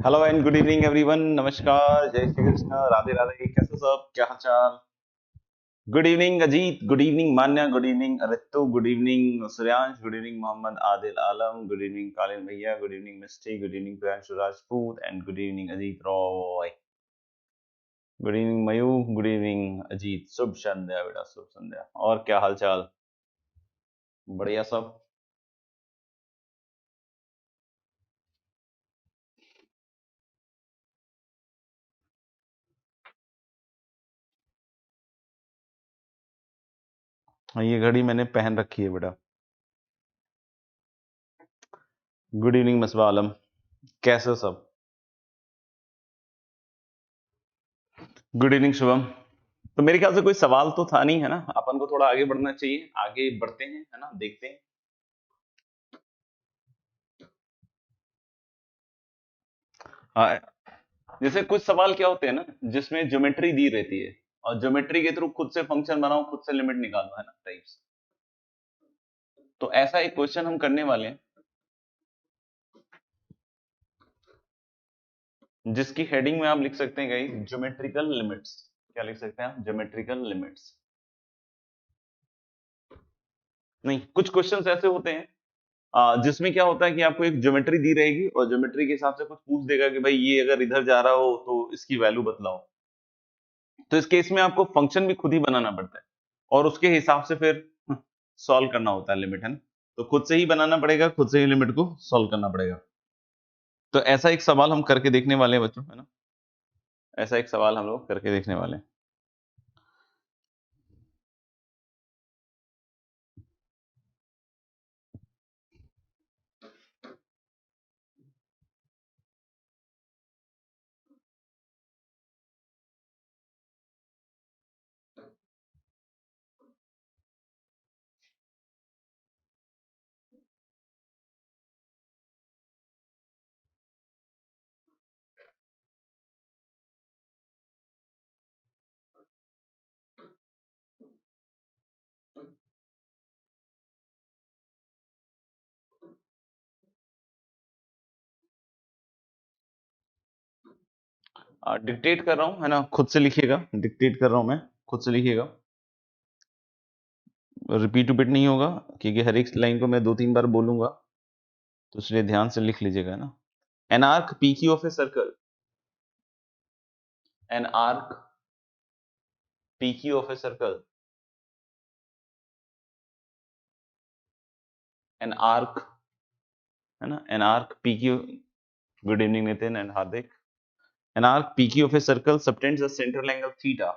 Hello and good evening everyone. नमस्कार, जय श्री कृष्ण, राधे राधे। कैसे सब, क्या हाल चाल? Good evening Ajit, good evening Manya, good evening Ritu, good evening Suryansh, good evening Mohammad Adil Alam, good evening Kalin भैया, good evening Misty, good evening Priyanshu Rajput and good evening Ajit Roy. Good evening Mayukh, good evening Ajit. शुभ संध्या बेटा, शुभ संध्या। और क्या हाल चाल? बढ़िया सब। हाँ, ये घड़ी मैंने पहन रखी है बेटा। गुड इवनिंग मसबा आलम, कैसे हो सब? Good evening Shubham. तो मेरे ख्याल से कोई सवाल तो था नहीं, है ना? अपन को थोड़ा आगे बढ़ना चाहिए, आगे बढ़ते हैं, है ना, देखते हैं। हाँ, जैसे कुछ सवाल क्या होते हैं ना, जिसमें ज्योमेट्री दी रहती है और ज्योमेट्री के थ्रू खुद से फंक्शन बनाओ, खुद से लिमिट निकालो, है ना, टाइप्स। तो ऐसा एक क्वेश्चन हम करने वाले हैं, जिसकी हेडिंग में आप लिख सकते हैं गाइस, ज्योमेट्रिकल लिमिट्स। क्या लिख सकते हैं आप? Geometrical limits. नहीं, कुछ क्वेश्चंस ऐसे होते हैं जिसमें क्या होता है कि आपको एक ज्योमेट्री दी रहेगी और ज्योमेट्री के हिसाब से कुछ पूछ देगा कि भाई ये अगर इधर जा रहा हो तो इसकी वैल्यू बतलाओ। तो इस केस में आपको फंक्शन भी खुद ही बनाना पड़ता है और उसके हिसाब से फिर सॉल्व करना होता है लिमिट, है ना? तो खुद से ही बनाना पड़ेगा, खुद से ही लिमिट को सॉल्व करना पड़ेगा। तो ऐसा एक सवाल हम करके देखने वाले हैं बच्चों, है ना? ऐसा एक सवाल हम लोग करके देखने वाले हैं। डिक्टेट कर रहा हूँ, है ना? खुद से लिखिएगा, डिक्टेट कर रहा हूँ मैं, खुद से लिखिएगा। रिपीट रिपीट नहीं होगा, क्योंकि हर एक लाइन को मैं 2-3 बार बोलूंगा, तो इसलिए ध्यान से लिख लीजिएगा, है ना? An arc P Q of a circle, an arc P Q of a circle, an arc, है ना, an arc P Q. Good evening Nitin and Hardik. An arc PQ of a circle subtends a central angle theta.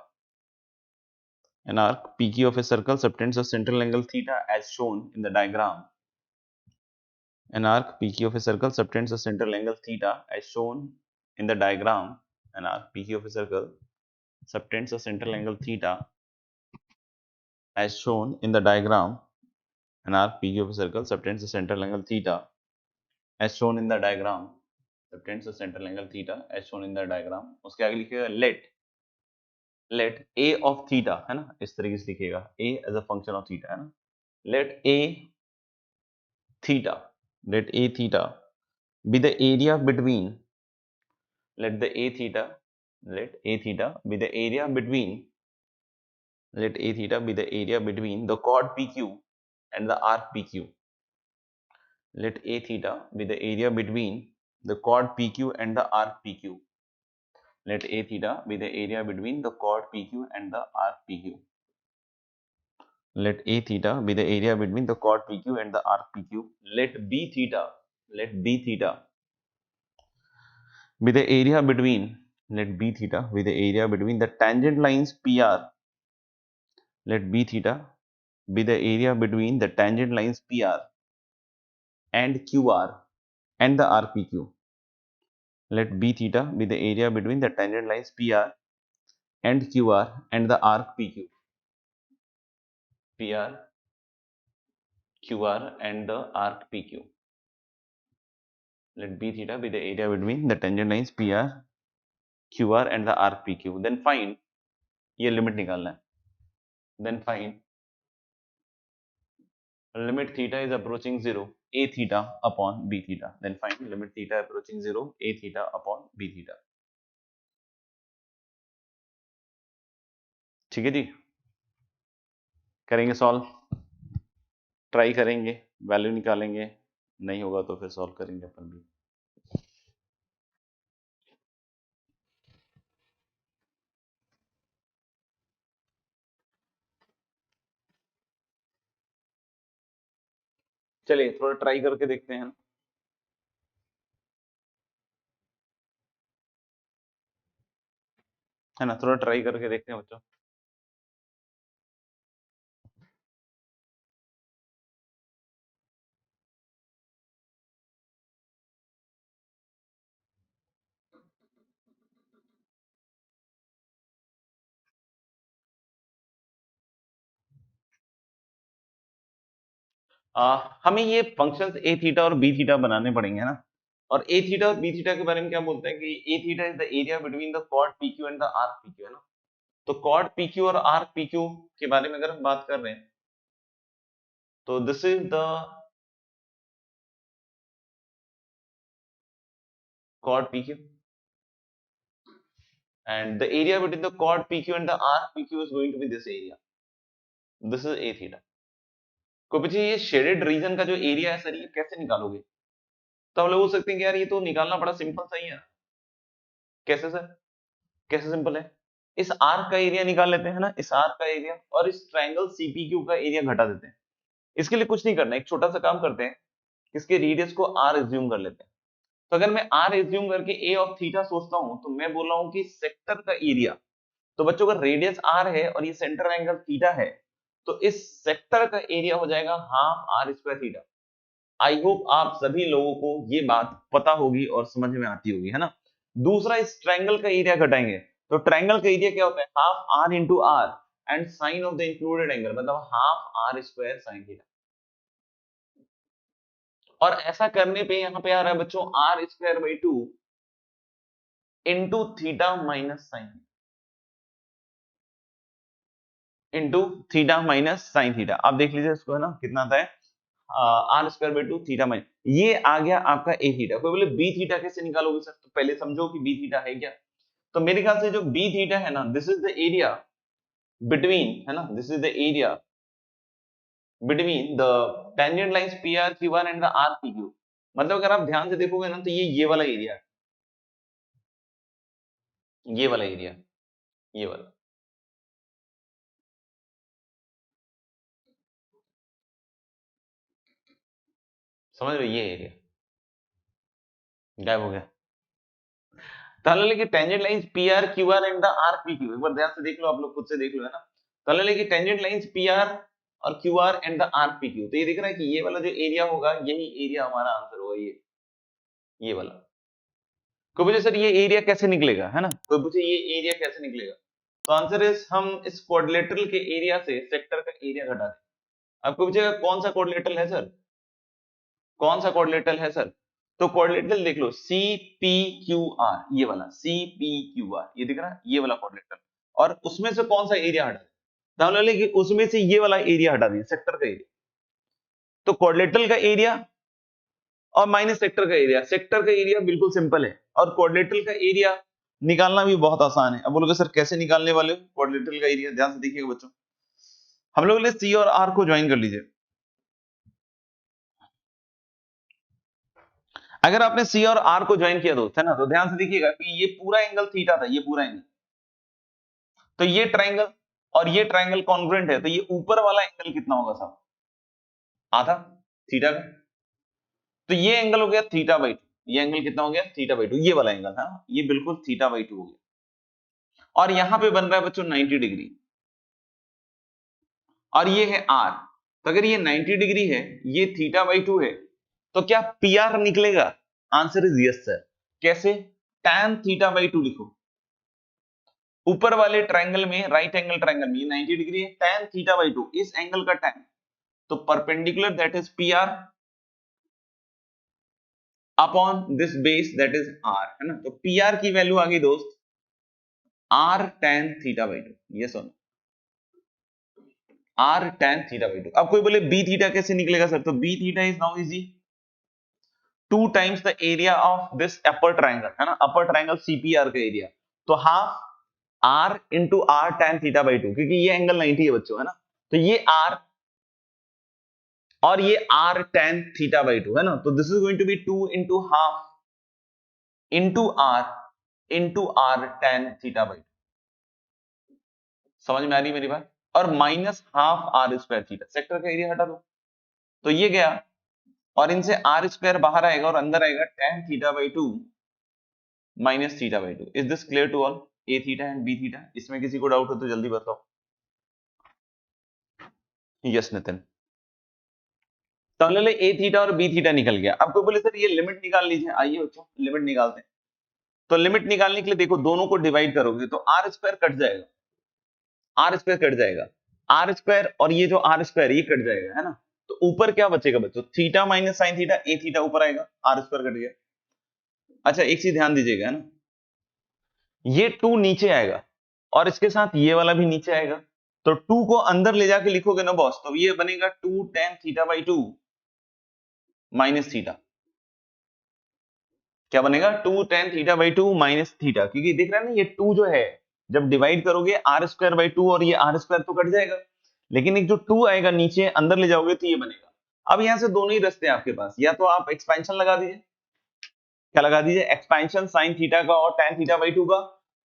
An arc PQ of a circle subtends a central angle theta as shown in the diagram. An arc PQ of a circle subtends a central angle theta as shown in the diagram. An arc PQ of a circle subtends a central angle theta as shown in the diagram. An arc PQ of a circle subtends a central angle theta as shown in the diagram. Subtends a central angle theta as shown in the diagram. उसके आगे लिखिएगा let a of theta, है ना, इस तरीके से लिखिएगा, a as a function of theta, है ना? let a theta let a theta be the area between let the a theta let a theta be the area between let a theta be the area between the chord pq and the arc pq. Let a theta be the area between the chord pq and the arc pq. Let a theta be the area between the chord pq and the arc pq. Let a theta be the area between the chord PQ and the arc PQ. Let B theta be the area between let B theta be the area between the tangent lines PR. Let B theta be the area between the tangent lines PR and QR and the arc PQ. Let B theta be the area between the tangent lines PR and QR and the arc PQ. PR, QR and the arc PQ. Let B theta be the area between the tangent lines PR, QR and the arc PQ. Then find, ये limit निकालना है, then find limit theta is approaching 0, a theta upon b theta. Then find limit theta approaching 0, a theta upon b theta. ठीक है जी, करेंगे solve, try करेंगे, value निकालेंगे, नहीं होगा तो फिर सॉल्व करेंगे अपन भी। चलिए थोड़ा ट्राई करके देखते हैं, है ना, थोड़ा ट्राई करके देखते हैं बच्चों। हमें ये फंक्शंस ए थीटा और बी थीटा बनाने पड़ेंगे, है ना। और ए थीटा और बी थीटा के बारे में क्या बोलते हैं कि A theta is the area between the कॉड P Q and the arc P Q, है ना। तो कॉड पी क्यू और आर्क पी क्यू के बारे में अगर हम बात कर रहे हैं तो दिस इज द कॉड P Q and the area between the chord PQ and the arc PQ is going to be this area. This is A theta. को बच्चे ये शेडेड रीजन का जो एरिया है सर ये कैसे निकालोगे? तो हम लोग बोल सकते हैं कि यार ये तो निकालना बड़ा सिंपल सा ही है। कैसे सर? कैसे सिंपल है? इस आर्क का एरिया निकाल लेते हैं ना, इस आर्क का एरिया, और इस ट्रायंगल CPQ का एरिया घटा देते हैं। इसके लिए कुछ नहीं करना, एक छोटा सा काम करते हैं, इसके रेडियस को R एज्यूम कर लेते हैं। तो अगर मैं R एज्यूम करके A ऑफ थीटा सोचता हूं तो मैं बोल रहा हूं कि सेक्टर का एरिया, तो बच्चों का रेडियस R है और ये सेंटर एंगल थीटा है, तो इस सेक्टर का एरिया हो जाएगा half R square theta. I hope आप सभी लोगों को ये बात पता होगी और समझ में आती होगी, है ना। दूसरा, इस ट्रायंगल का एरिया घटाएंगे, तो ट्रायंगल का एरिया क्या होता है? Half R into R and sine of the included angle, मतलब half R square sine theta. और ऐसा करने पे यहाँ पे आ रहा है बच्चों R square by 2 into theta minus sine, into theta minus sine theta. आप देख लीजिए इसको, है ना, कितना आता है? R square by 2 theta minus, ये आ गया आपका ए थीटा। कोई बोले बी थीटा कैसे निकालोगे सर? तो पहले समझो कि बी थीटा है क्या। तो मेरे ख्याल से जो बी थीटा है ना, this is the area between, है ना, this is the area between the tangent lines P R Q R and the R P Q. मतलब अगर आप ध्यान से देखोगे ना तो ये वाला एरिया है, ये वाला एरिया, ये वाला, समझ रहे हो? ये एरिया गायब हो गया। ताला लेके tangent lines P R Q R and the R P Q, एक बार ध्यान से देख लो, आप लोग खुद से देख लो, है ना। ताला लेके टेंजेंट लाइंस पी आर और Q R and the R P Q, तो ये दिख रहा है कि ये वाला जो एरिया होगा यही एरिया हमारा आंसर होगा, ये वाला। कोई पूछे सर ये एरिया कैसे निकलेगा, है ना, कोई पूछे ये एरिया कैसे निकलेगा, तो आंसर इज हम इस क्वाड्रिलेटरल के एरिया से सेक्टर का एरिया घटा दें। आपको पूछेगा कौन सा क्वाड्रिलेटरल है सर, कौन सा क्वाड्रिलेटरल है सर? तो क्वाड्रिलेटरल देख लो, सी पी क्यू आर, ये वाला सी पी क्यू आर, ये दिख रहा है, ये वाला क्वाड्रिलेटरल। और उसमें से कौन सा एरिया हटा दें? कि उसमें से ये वाला एरिया हटा दिए, सेक्टर का एरिया। तो क्वाड्रिलेटरल का एरिया और माइनस सेक्टर का एरिया, सेक्टर का एरिया बिल्कुल सिंपल है, और क्वाड्रिलेटरल का एरिया निकालना भी बहुत आसान है। अब बोलोगे सर कैसे निकालने वाले हो क्वाड्रिलेटरल का एरिया? ध्यान से देखिएगा बच्चों, हम लोग ने सी और आर को ज्वाइन कर लीजिए। अगर आपने सी और आर को ज्वाइन किया दोस्त, है ना, तो ध्यान से देखिएगा कि ये पूरा एंगल थीटा था, ये पूरा एंगल, तो ये ट्रायंगल और ये ट्रायंगल कॉन्ग्रुएंट है, तो ये ऊपर वाला एंगल कितना होगा साहब? आधा थीटा का। तो ये एंगल हो गया थीटा बाई 2, ये एंगल कितना हो गया? थीटा बाई 2, ये वाला एंगल था, ये बिल्कुल थीटा बाई 2 हो गया। और यहां पे बन रहा है बच्चों 90 डिग्री, और ये है आर। तो अगर ये 90 डिग्री है, ये थीटा बाई 2 है, तो क्या पी आर निकलेगा? Answer is yes sir. कैसे? tan थीटा बाई 2 लिखो, ऊपर वाले ट्रायंगल में, राइट एंगल ट्रायंगल में, ये 90 डिग्री है, tan थीटा बाई 2, इस एंगल का tan, तो perpendicular that is P R upon this base that is R, है ना। तो पी आर की वैल्यू आ गई दोस्त आर tan थीटा बाई 2, ये सुनो, r tan थीटा बाई 2। अब कोई बोले b थीटा कैसे निकलेगा सर, तो b theta is now easy 2 times the area of this upper triangle, है ना, अपर ट्राइंगल CPR का एरिया, तो half r into r tan theta by 2, क्योंकि ये एंगल 90 है बच्चों, है ना, तो ये r और ये r tan थीटा बाई 2 है ना, तो this is going to be 2 into half into r tan theta by 2। समझ में आ रही मेरी बात, और minus half r square theta, sector का एरिया हटा दो, तो ये गया, और इनसे r स्क्वायर बाहर आएगा और अंदर आएगा tan theta by 2 minus theta by 2। Is this clear to all, a theta and b theta? इसमें किसी को डाउट हो तो जल्दी बताओ। यस नितिन, तो ले a थीटा और b थीटा निकल गया। अब कोई बोले सर ये लिमिट निकाल लीजिए, आइए बच्चों लिमिट निकालते हैं। तो लिमिट निकालने के लिए देखो, दोनों को डिवाइड करोगे तो r स्क्वायर कट जाएगा, r स्क्वायर कट जाएगा, r स्क्वायर और ये जो r स्क्वायर ये कट जाएगा, है ना, तो ऊपर क्या बचेगा बच्चों, theta minus sine theta, a theta ऊपर आएगा, r स्क्वायर कट गया। अच्छा एक चीज ध्यान दीजिएगा, है ना, ये 2 नीचे आएगा और इसके साथ ये वाला भी नीचे आएगा, तो 2 को अंदर ले जाके लिखोगे ना बॉस, तो ये बनेगा 2 tan theta by 2 minus theta. क्या बनेगा, 2 tan theta by 2 minus theta, क्योंकि दिख रहा है ना ये 2 जो है जब डिवाइड करोगे r स्क्वायर बाई 2 और ये r स्क्वायर तो कट जाएगा, लेकिन एक जो 2 आएगा नीचे अंदर ले जाओगे तो ये बनेगा। अब यहां से दोनों ही रास्ते हैं आपके पास, या तो आप एक्सपेंशन लगा दीजिए, क्या लगा दीजिए, एक्सपेंशन साइन थीटा का और tan थीटा बाई 2 का,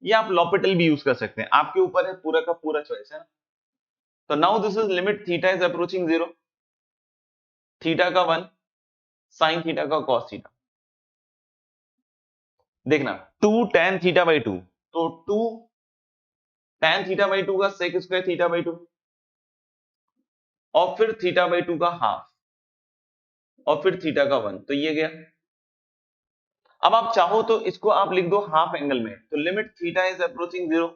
या आप लॉपिटल भी यूज कर सकते हैं, आपके ऊपर है, पूरा का पूरा चॉइस है ना। तो now this is limit theta is approaching 0, theta का 1 साइन थीटा का cos थीटा। देखना 2 tan थीटा बाई 2, तो 2 tan थीटा बाई 2 का sec स्क्वायर थीटा बाई 2 और फिर थीटा बाई 2 का हाफ और फिर थीटा का 1, तो ये गया। अब आप चाहो तो इसको आप लिख दो हाफ एंगल में, तो लिमिट थीटा इज अप्रोचिंग 0,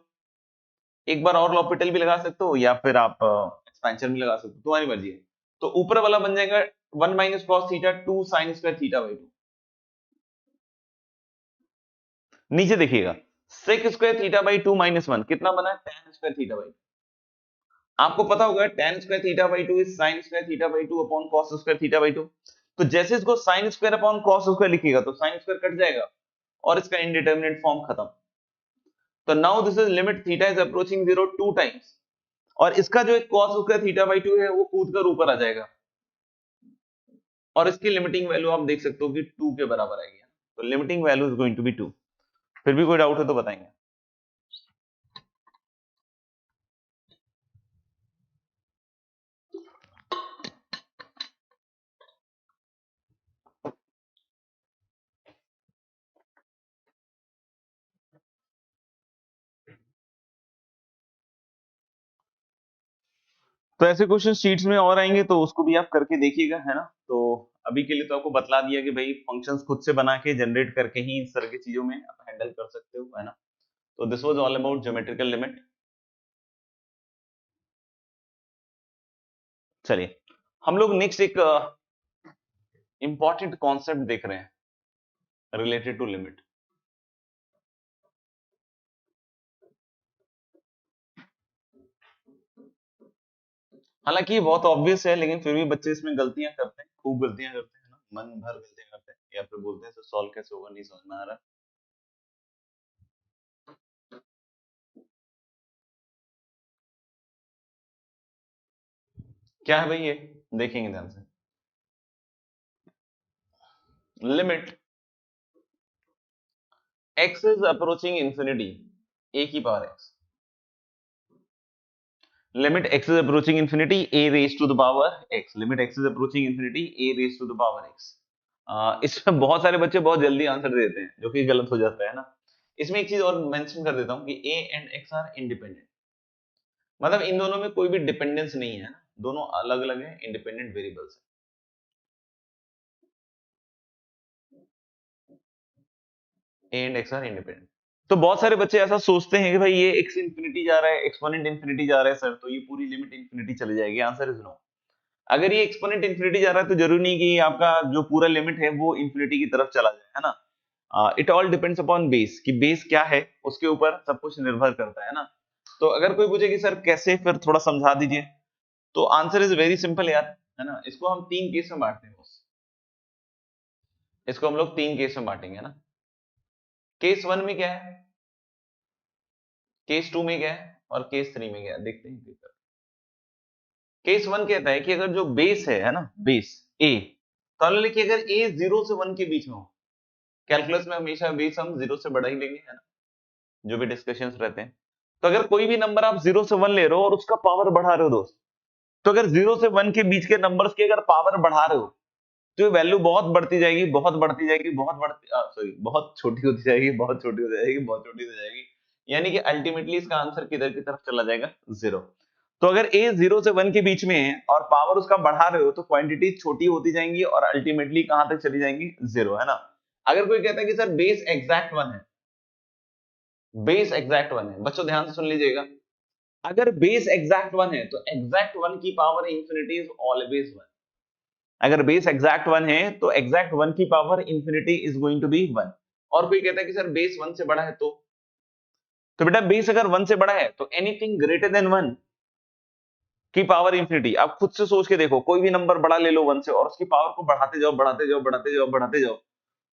एक बार और लॉपिटल भी लगा सकते हो या फिर आप एक्सपेंशन भी लगा सकते हो, तुम्हारी मर्जी है। तो ऊपर वाला बन जाएगा 1 minus cos theta 2 sine square theta by 2। नीचे देखिएगा sec square theta by 2 minus 1 कितना बना, tan स्क्वायर थीटा बाई 2। आपको पता होगा tan square theta by 2 is sine square theta by 2 upon cos square theta by 2। तो जैसे इसको sine square upon cos square लिखिएगा तो साइन स्क्वायर कट जाएगा और इसका इंडिटरमिनेट फॉर्म खत्म। तो now this is limit theta is approaching 0 2 times, और इसका जो एक cos स्क्वायर थीटा बाई 2 है वो कूद कर ऊपर आ जाएगा, और इसकी लिमिटिंग वैल्यू आप देख सकते हो कि 2 के बराबर आएगी। तो limiting value is going to be 2। फिर भी कोई डाउट है तो बताएंगे। तो ऐसे क्वेश्चन शीट्स में और आएंगे तो उसको भी आप करके देखिएगा, है ना। तो अभी के लिए तो आपको बतला दिया कि भाई फंक्शंस खुद से बना के जनरेट करके ही इस तरह की चीजों में आप हैंडल कर सकते हो, है ना। तो this was all about geometrical limit. चलिए हम लोग नेक्स्ट एक इंपॉर्टेंट कॉन्सेप्ट देख रहे हैं रिलेटेड टू लिमिट। हालांकि ये बहुत ऑब्वियस है, लेकिन फिर भी बच्चे इसमें गलतियां करते हैं, खूब गलतियां करते हैं ना, मन भर गलतियां करते हैं, या फिर बोलते हैं सॉल्व कैसे होगा नहीं समझ में आ रहा। क्या है भाई ये, देखेंगे ध्यान से। Limit x is approaching infinity a की power x, limit x is approaching infinity a raised to the power x, limit x is approaching infinity a raised to the power x। इसमें बहुत सारे बच्चे बहुत जल्दी आंसर दे देते हैं जो कि गलत हो जाता है ना। इसमें एक चीज और मेंशन कर देता हूं कि a and x are independent, मतलब इन दोनों में कोई भी डिपेंडेंस नहीं है ना, दोनों अलग अलग है, इंडिपेंडेंट वेरिएबल्स है, a and x are independent. तो बहुत सारे बच्चे ऐसा सोचते हैं कि भाई ये x इंफिनिटी जा रहा है, एक्सपोनेंट इंफिनिटी जा रहा है सर, तो ये पूरी लिमिट इंफिनिटी चली जाएगी। Answer is no. अगर ये एक्सपोनेंट इंफिनिटी जा रहा है तो जरूरी नहीं कि आपका जो पूरा लिमिट है वो इंफिनिटी की तरफ चला जाए, है ना। It all depends upon base, कि बेस क्या है उसके ऊपर सब कुछ निर्भर करता है ना। तो अगर कोई पूछे कि सर कैसे, फिर थोड़ा समझा दीजिए। तो आंसर इज वेरी सिंपल यार, है ना। इसको हम 3 केस में बांटते हैं बस, इसको हम लोग 3 केस में बांटेंगे, है ना। केस 1 में क्या है, केस 2 में क्या है, और केस 3 में क्या है, देखते हैं। केस 1 कहता है कि अगर जो बेस है ना, बेस ए, तो लिखिए अगर ए 0 से 1 के बीच में हो, कैलकुलस में हमेशा बेस हम 0 से बड़ा ही लेंगे, है ना, जो भी डिस्कशंस रहते हैं। तो अगर कोई भी नंबर आप 0 से 1 ले रहे हो और उसका पावर बढ़ा रहे हो दोस्त, तो अगर 0 से 1 के बीच के नंबर्स की अगर पावर बढ़ा रहे हो, तो ये वैल्यू बहुत बढ़ती जाएगी, बहुत बढ़ती जाएगी, बहुत बढ़ती, सॉरी, बहुत छोटी होती जाएगी, बहुत छोटी हो जाएगी, बहुत छोटी हो जाएगी, यानी कि अल्टीमेटली इसका आंसर किधर की तरफ चला जाएगा, 0। तो अगर a 0 से 1 के बीच में है और पावर उसका बढ़ा रहे हो, तो क्वांटिटी छोटी होती जाएंगी और अल्टीमेटली कहां तक चली जाएंगी, 0, है ना। अगर कोई कहता है कि सर बेस एग्जैक्ट 1 है, बेस एग्जैक्ट 1 है, बच्चों ध्यान से सुन लीजिएगा, अगर बेस एग्जैक्ट 1 है तो एग्जैक्ट 1 की पावर इंफिनिटी इज ऑलवेज 1। अगर बेस एग्जैक्ट 1 है तो एग्जैक्ट 1 की power infinity is going to be 1। और कोई कहता है कि सर बेस 1 से बड़ा है, तो बेटा बेस अगर 1 से बड़ा है तो एनीथिंग ग्रेटर देन 1 की पावर इंफिनिटी, आप खुद से सोच के देखो, कोई भी नंबर बड़ा ले लो 1 से और उसकी पावर को बढ़ाते जाओ, बढ़ाते जाओ, बढ़ाते जाओ, बढ़ाते जाओ,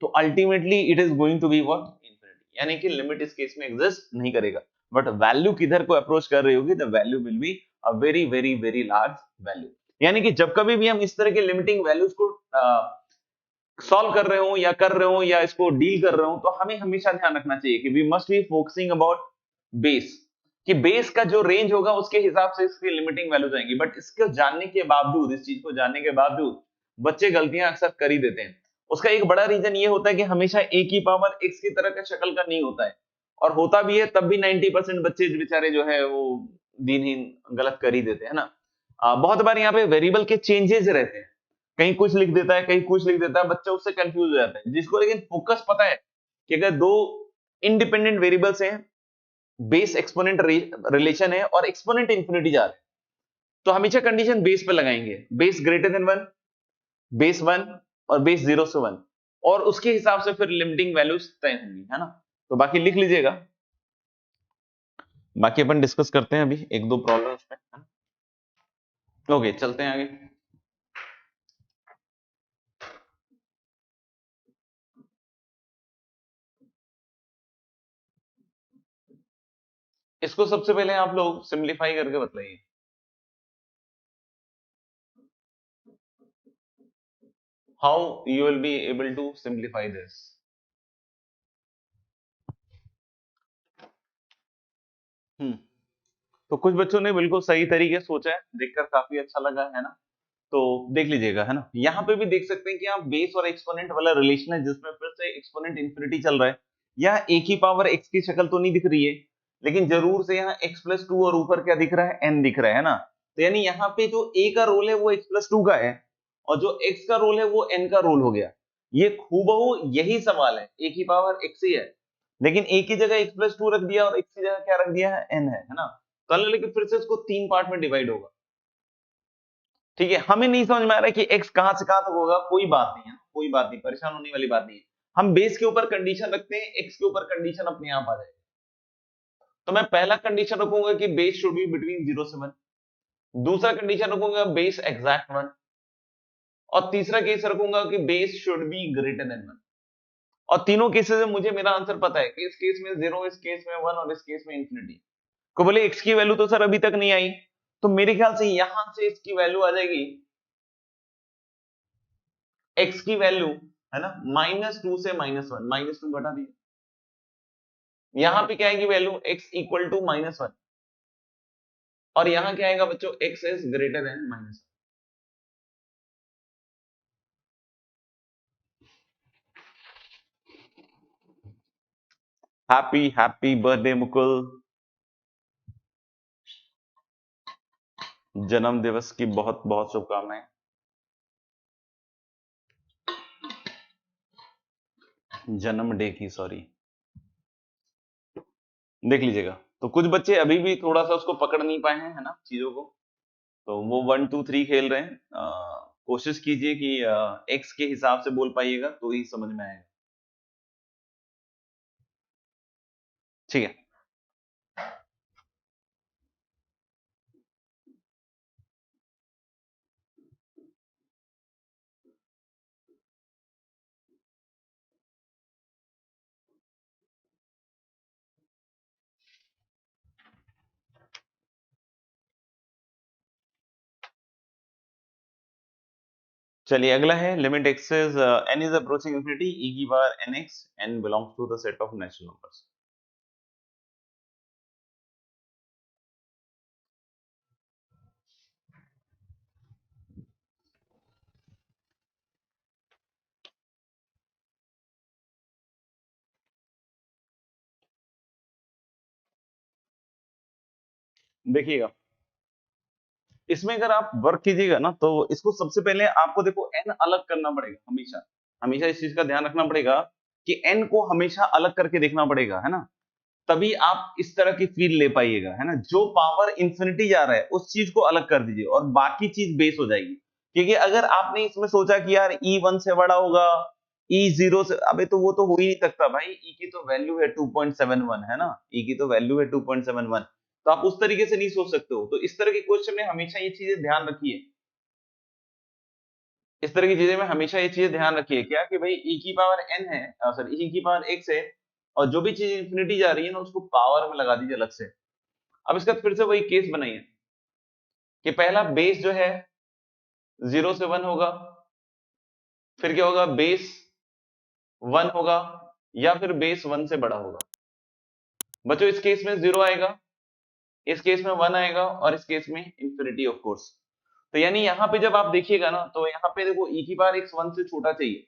तो ultimately it is going to be what, infinity, यानी कि लिमिट इस केस में एग्जिस्ट नहीं करेगा। बट वैल्यू किधर को अप्रोच कर रही होगी, the value will be a very very very large value. यानी कि जब कभी भी हम इस तरह के लिमिटिंग वैल्यूज को सॉल्व कर रहे हो या कर रहे हो या इसको डील कर रहे हो, तो हमें हमेशा ध्यान रखना चाहिए कि we must be focusing about base, कि बेस का जो रेंज होगा उसके हिसाब से इसकी लिमिटिंग वैल्यूज आएंगी। बट इसको जानने के बावजूद, इस चीज को जानने के बावजूद बच्चे गलतियां अक्सर कर ही देते हैं। उसका एक बड़ा रीजन ये होता है कि हमेशा ए की पावर एक्स की तरह का शक्ल का नहीं होता है, और होता भी है तब भी 90% बच्चे बेचारे जो है वो दीनहीन गलत कर ही देते हैं ना। बहुत बार यहाँ पे वेरिएबल के चेंजेस रहते हैं, कहीं कुछ लिख देता है, कहीं कुछ लिख देता है, बच्चा उससे कंफ्यूज हो जाता है। जिसको लेकिन फोकस पता है कि अगर दो इंडिपेंडेंट वेरिएबल्स हैं, बेस एक्सपोनेंट रिलेशन है और एक्सपोनेंट इंफिनिटी जा रहा है, तो हमेशा कंडीशन बेस पे लगाएंगे, बेस ग्रेटर देन 1, बेस 1 और बेस 0 से 1, और उसके हिसाब से फिर लिमिटिंग वैल्यूज तय होंगी, है ना। तो बाकी लिख लीजिएगा, बाकी अपन डिस्कस करते हैं अभी एक दो प्रॉब्लम्स पे, है ना। ओके, चलते हैं आगे। इसको सबसे पहले आप लोग सिंप्लीफाई करके बताइए। How you will be able to simplify this? तो कुछ बच्चों ने बिल्कुल सही तरीके से सोचा है, देखकर काफी अच्छा लगा, है ना। तो देख लीजिएगा, है ना, यहाँ पे भी देख सकते हैं कि यहाँ बेस और एक्सपोनेंट वाला रिलेशन है, जिसमें फिर से एक्सपोनेंट इंफिनिटी चल रहा है। यहाँ एक ही पावर एक्स की शक्ल तो नहीं दिख रही है, लेकिन जरूर से यहाँ x प्लस 2 और ऊपर क्या दिख रहा है, n दिख रहा है ना। तो यानी यहाँ पे जो a का रोल है वो x प्लस 2 का है, और जो x का रोल है वो n का रोल हो गया। ये खूबहू यही सवाल है, a की पावर x ही है, लेकिन a की जगह x प्लस 2 रख दिया और x की जगह क्या रख दिया है, n है ना। तो लेकिन फिर से इसको 3 पार्ट में डिवाइड होगा। ठीक है, हमें नहीं समझ में आ रहा है कि x कहां से कहां तक होगा, कोई बात नहीं है, कोई बात नहीं, परेशान होने वाली बात नहीं है। हम बेस के ऊपर कंडीशन रखते हैं, x के ऊपर कंडीशन अपने आप आ जाएगी। तो मैं पहला कंडीशन रखूंगा कि बेस शुड बी बिटवीन 0 से 1, दूसरा कंडीशन रखूंगा बेस एग्जैक्ट 1, और तीसरा केस रखूंगा कि base should be greater than 1। और तीनों केसेस में मुझे मेरा आंसर पता है कि इस केस में 0, इस केस में 1 और इस केस में इंफिनिटी। को बोले x की वैल्यू तो सर अभी तक नहीं आई, तो मेरे ख्याल से यहां से इसकी वैल्यू आ जाएगी, x की वैल्यू, है ना, -2 से -1, -2 घटा दिया, यहां पे क्या आएगी वैल्यू, x इक्वल टू -1, और यहां क्या आएगा बच्चों, x is greater than -1। Happy happy birthday Mukul, जन्म दिवस की बहुत बहुत शुभकामनाएं, जन्म डे की, सॉरी। देख लीजिएगा, तो कुछ बच्चे अभी भी थोड़ा सा उसको पकड़ नहीं पाए हैं, है ना, चीजों को, तो वो 1 2 3 खेल रहे हैं। कोशिश कीजिए कि एक्स के हिसाब से बोल पाइएगा तो ही समझ में आएगा। ठीक है, चलिए अगला है limit x is n is approaching infinity e की power nx n belongs to the set of natural numbers. देखिएगा इसमें अगर आप वर्क कीजिएगा ना तो इसको सबसे पहले आपको देखो n अलग करना पड़ेगा, हमेशा हमेशा इस चीज का ध्यान रखना पड़ेगा कि n को हमेशा अलग करके देखना पड़ेगा, है ना। तभी आप इस तरह की फील ले पाइएगा, है ना। जो पावर इंफिनिटी जा रहा है उस चीज को अलग कर दीजिए और बाकी चीज बेस हो जाएगी। क्योंकि अगर आपने इसमें सोचा कि यार ई 1 से बड़ा होगा, ई 0 से, अबे तो वो तो हो ही नहीं सकता भाई। ई की तो वैल्यू है 2.71, है ना। ई की तो वैल्यू है 2.71, तो आप उस तरीके से नहीं सोच सकते हो। तो इस तरह के क्वेश्चन में हमेशा ये चीजें ध्यान रखिए, इस तरह की चीजें में हमेशा ये चीजें ध्यान रखिए क्या कि भाई ई की पावर n है, सॉरी ई की पावर x है, और जो भी चीज इंफिनिटी जा रही है ना उसको पावर में लगा दीजिए अलग से। अब इसका फिर से वही केस बनाइए कि पहला बेस जो है 0 से 1 होगा, फिर क्या होगा, बेस 1 होगा, या फिर बेस 1 से बड़ा होगा। बच्चों इस केस में 0 आएगा, इस केस में 1 आएगा, और इस केस में इंफिनिटी ऑफ कोर्स। तो यानी यहाँ पे जब आप देखिएगा ना तो यहाँ पे देखो e की पावर x 1 से छोटा चाहिए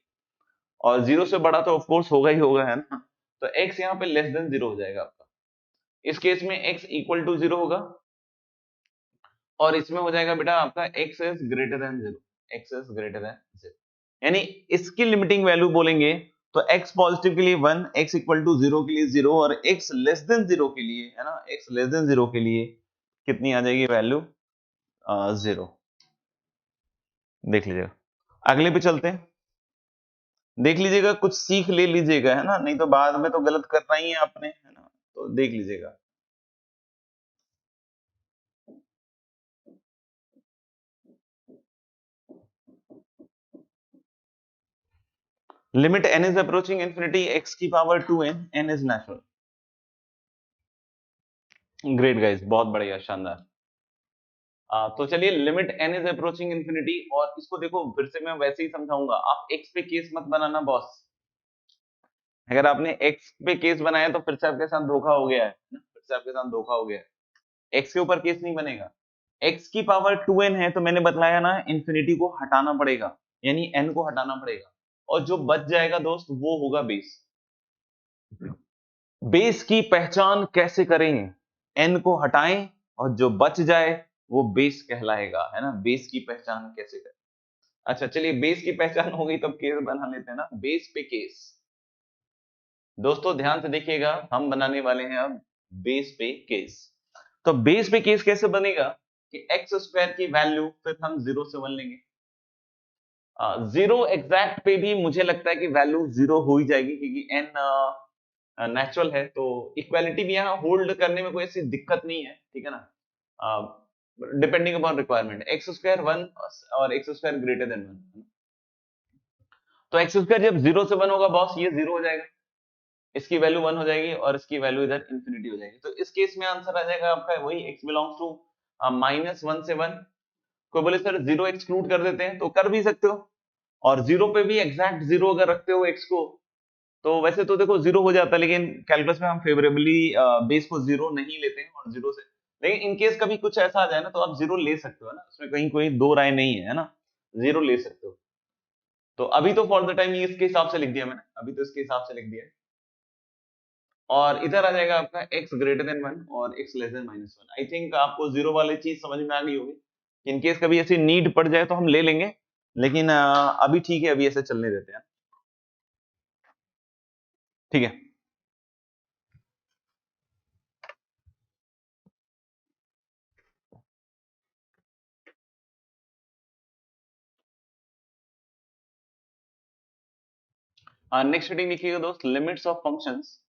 और 0 से बड़ा तो ऑफ कोर्स होगा ही होगा, है ना। तो x यहाँ पे लेस देन 0 हो जाएगा आपका। इस केस में x इक्वल टू 0 होगा, और इसमें हो जाएगा बेटा आपका x is greater than 0, x is greater than 0। यानी इसकी लिमिटिंग वैल्यू बोलेंगे तो x पॉजिटिव के लिए 1, x इक्वल टू 0 के लिए 0, और x लेस देन 0 के लिए, है ना, x लेस देन 0 के लिए कितनी आ जाएगी वैल्यू, 0। देख लीजिएगा, अगले पे चलते हैं। देख लीजिएगा, कुछ सीख ले लीजिएगा, है ना, नहीं तो बाद में तो गलत करना ही है आपने, है ना। तो देख लीजिएगा। Limit n is approaching infinity x की power 2n, n is natural. Great guys, बहुत बढ़िया, शानदार। तो चलिए limit n is approaching infinity, और इसको देखो फिर से मैं वैसे ही समझाऊंगा। आप x पे केस मत बनाना बॉस। अगर आपने x पे केस बनाया तो फिर से आपके साथ धोखा हो गया है ना, फिर से आपके साथ धोखा हो गया है। x के ऊपर केस नहीं बनेगा। x की पावर 2n है तो मैंने बताया ना इंफिनिटी को हटाना पड़ेगा, यानी n को हटाना पड़ेगा, और जो बच जाएगा दोस्त वो होगा बेस। बेस की पहचान कैसे करें, n को हटाएं और जो बच जाए वो बेस कहलाएगा, है ना। बेस की पहचान कैसे करें। अच्छा चलिए, बेस की पहचान हो गई, तब केस बना लेते हैं ना, बेस पे केस। दोस्तों ध्यान से देखिएगा, हम बनाने वाले हैं अब बेस पे केस। तो बेस पे केस कैसे बनेगा कि एक्स स्क्वायर की वैल्यू फिर हम 0 से 1 लेंगे। 0 एग्जैक्ट पे भी मुझे लगता है कि वैल्यू 0 हो ही जाएगी, क्योंकि n नेचुरल है, तो इक्वालिटी भी यहाँ होल्ड करने में कोई ऐसी दिक्कत नहीं है, ठीक है ना। Depending upon requirement, x square 1 और एक्स स्क्वायर ग्रेटर देन 1, तो एक्स स्क्वायर जब 0 से 1 होगा बॉस, ये 0 हो जाएगा, इसकी वैल्यू 1 हो जाएगी, और इसकी वैल्यू इधर इंफिनिटी हो जाएगी। तो इस केस में आंसर आ जाएगा आपका वही x बिलोंग्स टू -1 से 1। कोई बोले सर 0 एक्सक्लूड कर देते हैं, तो कर भी सकते हो, और 0 पे भी एग्जैक्ट 0 अगर रखते हो x को, तो वैसे तो देखो 0 हो जाता है, लेकिन कैलकुलस में हम फेवरेबली बेस को 0 नहीं लेते हैं, और 0 से, लेकिन इन केस कभी कुछ ऐसा आ जाए ना तो आप 0 ले सकते हो ना, उसमें कहीं कोई दो राय नहीं है ना, 0 ले सकते हो। तो अभी तो फॉर द टाइम ये इसके हिसाब से लिख दिया मैंने, अभी तो इसके हिसाब से लिख दिया है। और इधर आ जाएगा आपका x ग्रेटर देन 1 और x less than -1। I think आपको 0 वाली चीज समझ में आ गई होगी। इन केस कभी ऐसी नीड पड़ जाए तो हम ले लेंगे, लेकिन अभी ठीक है, अभी ऐसे चलने देते हैं, ठीक है। नेक्स्ट हेडिंग लिखिएगा दोस्त, limits of functions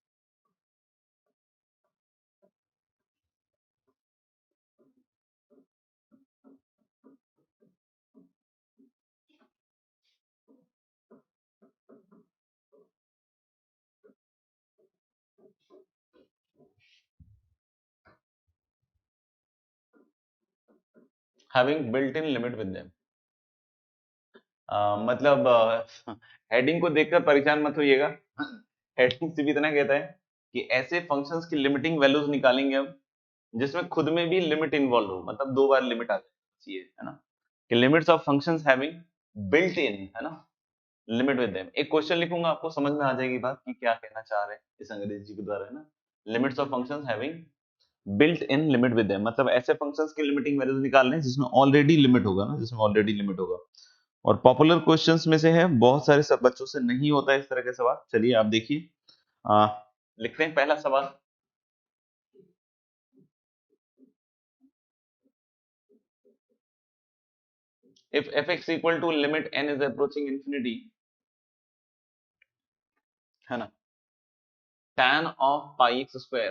having built in limit with them. मतलब हेडिंग को देखकर परेशान मत होइएगा। हेडिंग सिर्फ इतना कहता है कि ऐसे फंक्शंस की लिमिटिंग वैल्यूज निकालेंगे हम जिसमें खुद में भी लिमिट इन्वॉल्व हो, मतलब 2 बार लिमिट आ चाहिए, है ना, कि limits of functions having built in, है ना, लिमिट विद देम। एक क्वेश्चन लिखूंगा, आपको समझ में आ जाएगी बात कि क्या कहना चाह रहे हैं इस अंग्रेजी के द्वारा, है ना। Limits of functions having built in limit with them, मतलब ऐसे फंक्शंस की लिमिटिंग वैल्यूज निकाल रहे हैं जिसमें ऑलरेडी लिमिट होगा ना, जिसमें ऑलरेडी लिमिट होगा। और पॉपुलर क्वेश्चंस में से है, बहुत सारे सब बच्चों से नहीं होता है इस तरह के सवाल। चलिए आप देखिए, लिखते हैं पहला सवाल। if fx equal to limit n is approaching infinity, है ना, tan of pi x square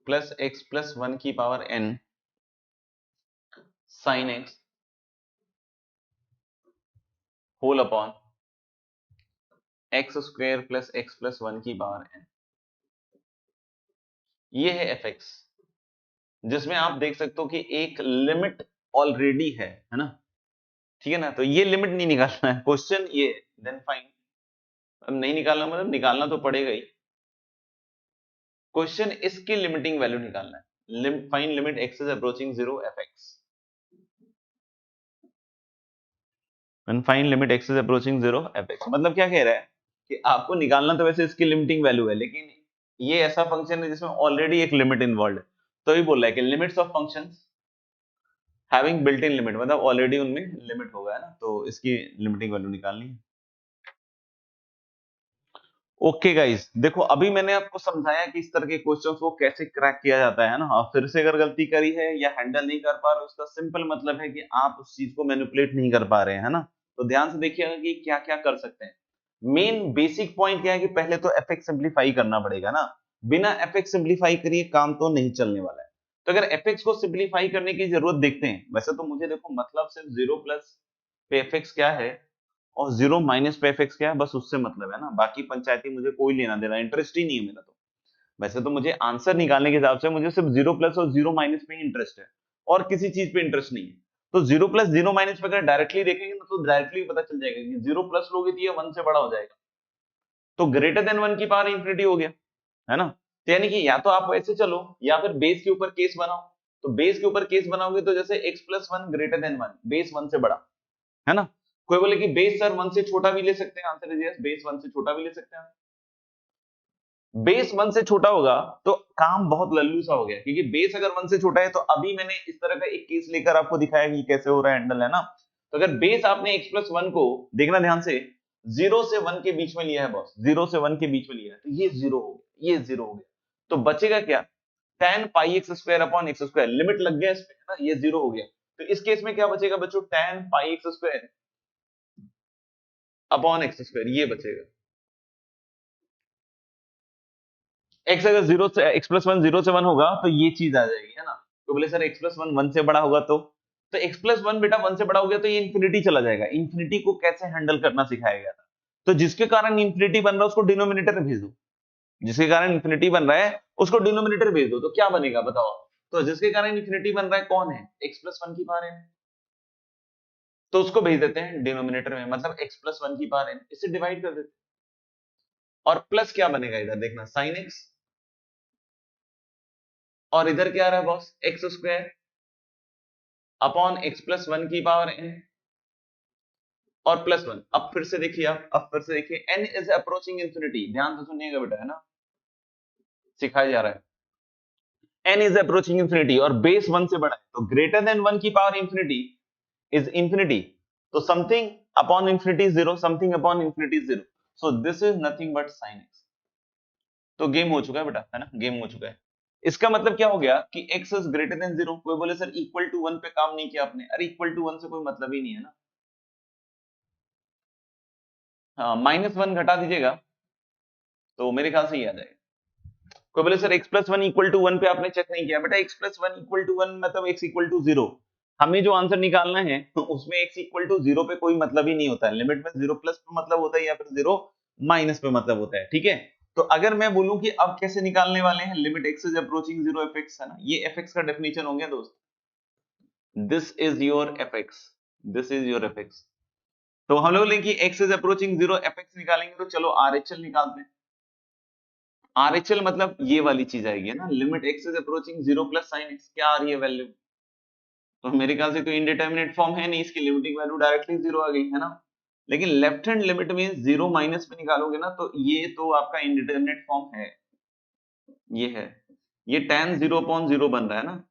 plus x plus 1 की power n sin x whole upon x square plus x plus 1 की पावर n, ये है fx, जिसमें आप देख सकते हो कि एक लिमिट ऑलरेडी है ना, ठीक है ना। तो ये लिमिट नहीं निकालना है, क्वेश्चन ये, देन फाइन। अब नहीं निकालना मतलब निकालना तो पड़ेगा ही, क्वेश्चन इसकी लिमिटिंग वैल्यू निकालना है। Find limit x is approaching 0 fx, when find limit x is approaching 0 fx, मतलब क्या कह रहा है कि आपको निकालना तो वैसे इसकी लिमिटिंग वैल्यू है, लेकिन ये ऐसा फंक्शन है जिसमें ऑलरेडी एक लिमिट इन्वॉल्व है। तो ये बोल रहा है कि limits of functions having built in limit, मतलब ऑलरेडी उनमें लिमिट होगा, है ना, तो इसकी लिमिटिंग वैल्यू निकालनी है। ओके गाइस, देखो अभी मैंने आपको समझाया कि इस तरह के क्वेश्चंस को कैसे क्रैक किया जाता है ना। और फिर से अगर गलती करी है या हैंडल नहीं कर पा रहे हो, उसका सिंपल मतलब है कि आप उस चीज को मैनिपुलेट नहीं कर पा रहे हैं, है ना। तो ध्यान से देखिएगा कि क्या क्या कर सकते हैं। मेन बेसिक पॉइंट क्या है कि पहले तो एफएक्स सिंपलीफाई करना पड़ेगा ना, बिना एफएक्स सिंपलीफाई करिए काम तो नहीं चलने वाला है। तो अगर एफएक्स को सिंपलीफाई करने की जरूरत देखते हैं, वैसे तो मुझे देखो मतलब सिर्फ 0 प्लस पे एफएक्स क्या है और 0 माइनस पे एफएक्स क्या है, बस उससे मतलब है ना। बाकी पंचायती मुझे कोई लेना देना, इंटरेस्ट ही नहीं है मेरा। तो वैसे तो मुझे आंसर निकालने के हिसाब से मुझे सिर्फ 0 प्लस और 0 माइनस में ही इंटरेस्ट है, और किसी चीज पे इंटरेस्ट नहीं है। तो 0 प्लस 0 माइनस पे अगर डायरेक्टली देखेंगे ना, तो डायरेक्टली पता चल जाएगा कि 0 प्लस लोगे तो ये 1 से बड़ा हो जाएगा, तो ग्रेटर देन 1 की पावर इंफिनिटी हो गया, है ना। तो यानी कि या तो आप वैसे चलो या फिर बेस के ऊपर केस बनाओ। तो बेस के ऊपर केस बनाओगे तो जैसे x plus 1 greater than 1, base 1 से बड़ा, है ना। कोई बोले कि बेस सर 1 से छोटा भी ले सकते हैं, आंसर इज यस, बेस 1 से छोटा भी ले सकते हैं। बेस 1 से छोटा होगा तो काम बहुत लल्लू सा हो गया, क्योंकि बेस अगर 1 से छोटा है तो अभी मैंने इस तरह का एक केस लेकर आपको दिखाया कि कैसे हो रहा है हैंडल, है ना। तो अगर बेस आपने x प्लस 1 को देखना ध्यान से 0 से 1 के बीच में लिया है बॉस, 0 से 1 के बीच में लिया है, तो ये 0 हो गया, ये 0 हो गया। तो बचेगा क्या, tan pi x square upon x square, limit लग गया इसमें, है ना, ये 0 हो गया। तो इस केस में क्या बचेगा बच्चों, tan pi x square upon x square, ये बचेगा। x अगर 0 से x प्लस 1 0 से 1 होगा तो ये चीज आ जाएगी, है ना। तो बोले सर x प्लस 1 1 से बड़ा होगा तो x प्लस 1 बेटा 1 से बड़ा हो गया तो ये इंफिनिटी चला जाएगा। इंफिनिटी को कैसे हैंडल करना सिखाया गया था, तो जिसके कारण इंफिनिटी बन रहा है उसको डिनोमिनेटर में भेज दो, जिसके कारण इंफिनिटी बन रहा है उसको डिनोमिनेटर भेज दो, तो क्या बनेगा बताओ। तो जिसके कारण इंफिनिटी बन रहा है कौन है, x प्लस 1 की पावर n, तो उसको भेज देते हैं डिनोमिनेटर में, मतलब x प्लस 1 की पावर n, इससे डिवाइड कर देते हैं। और प्लस क्या बनेगा इधर देखना, साइन x, और इधर क्या आ रहा है boss, x square upon x plus 1 की पावर n और प्लस 1। अब फिर से देखिए आप, अब फिर से देखिए, n इज अप्रोचिंग इंफिनिटी, ध्यान से सुनिएगा बेटा, है ना, सिखाया जा रहा है। n इज अप्रोचिंग इंफिनिटी और बेस 1 से बड़ा है, तो ग्रेटर देन 1 की पावर इंफिनिटी इज इंफिनिटी, तो something upon infinity 0, something upon infinity 0, so this is nothing but sin x। तो गेम हो चुका है बेटा, है ना, गेम हो चुका है। इसका मतलब क्या हो गया कि x इज ग्रेटर देन 0। कोई बोले सर इक्वल टू 1 पे काम नहीं किया आपने, अरे इक्वल टू 1 से कोई मतलब ही नहीं है ना। हाँ, -1 घटा दीजिएगा तो मेरे ख्याल से ये आ जाएगा। कोई बोले sir x plus 1 equal to 1 पे आपने चेक नहीं किया, बेटा x प्लस 1 इक्वल टू 1 मतलब x इक्वल टू 0, हमें जो आंसर निकालना है उसमें x इक्वल टू 0 पे कोई मतलब ही नहीं होता है, लिमिट में 0 प्लस पे मतलब होता है या फिर 0 माइनस पे मतलब होता है, ठीक है। तो अगर मैं बोलूं कि अब कैसे निकालने वाले हैं, limit x is approaching 0 fx, है ना, ये fx का डेफिनेशन हो गया दोस्त। This is your F x, this is your F x. तो हम लोग लेंगे x is approaching 0 F x निकालेंगे, तो चलो RHL निकालते हैं। RHL मतलब ये वाली चीज आएगी ना, limit x is approaching 0 plus sign x, क्या आ रही है वैल्यू? तो मेरे ख्याल से तो इंडिटरमिनेट फॉर्म है नहीं, इसकी लिमिटिंग वैल्यू डायरेक्टली 0 आ गई है ना। लेकिन लेफ्ट हैंड लिमिट में 0 माइनस में निकालोगे ना, तो ये तो आपका इंडिटरमिनेट फॉर्म है, ये है, ये tan 0/0 बन रहा है ना।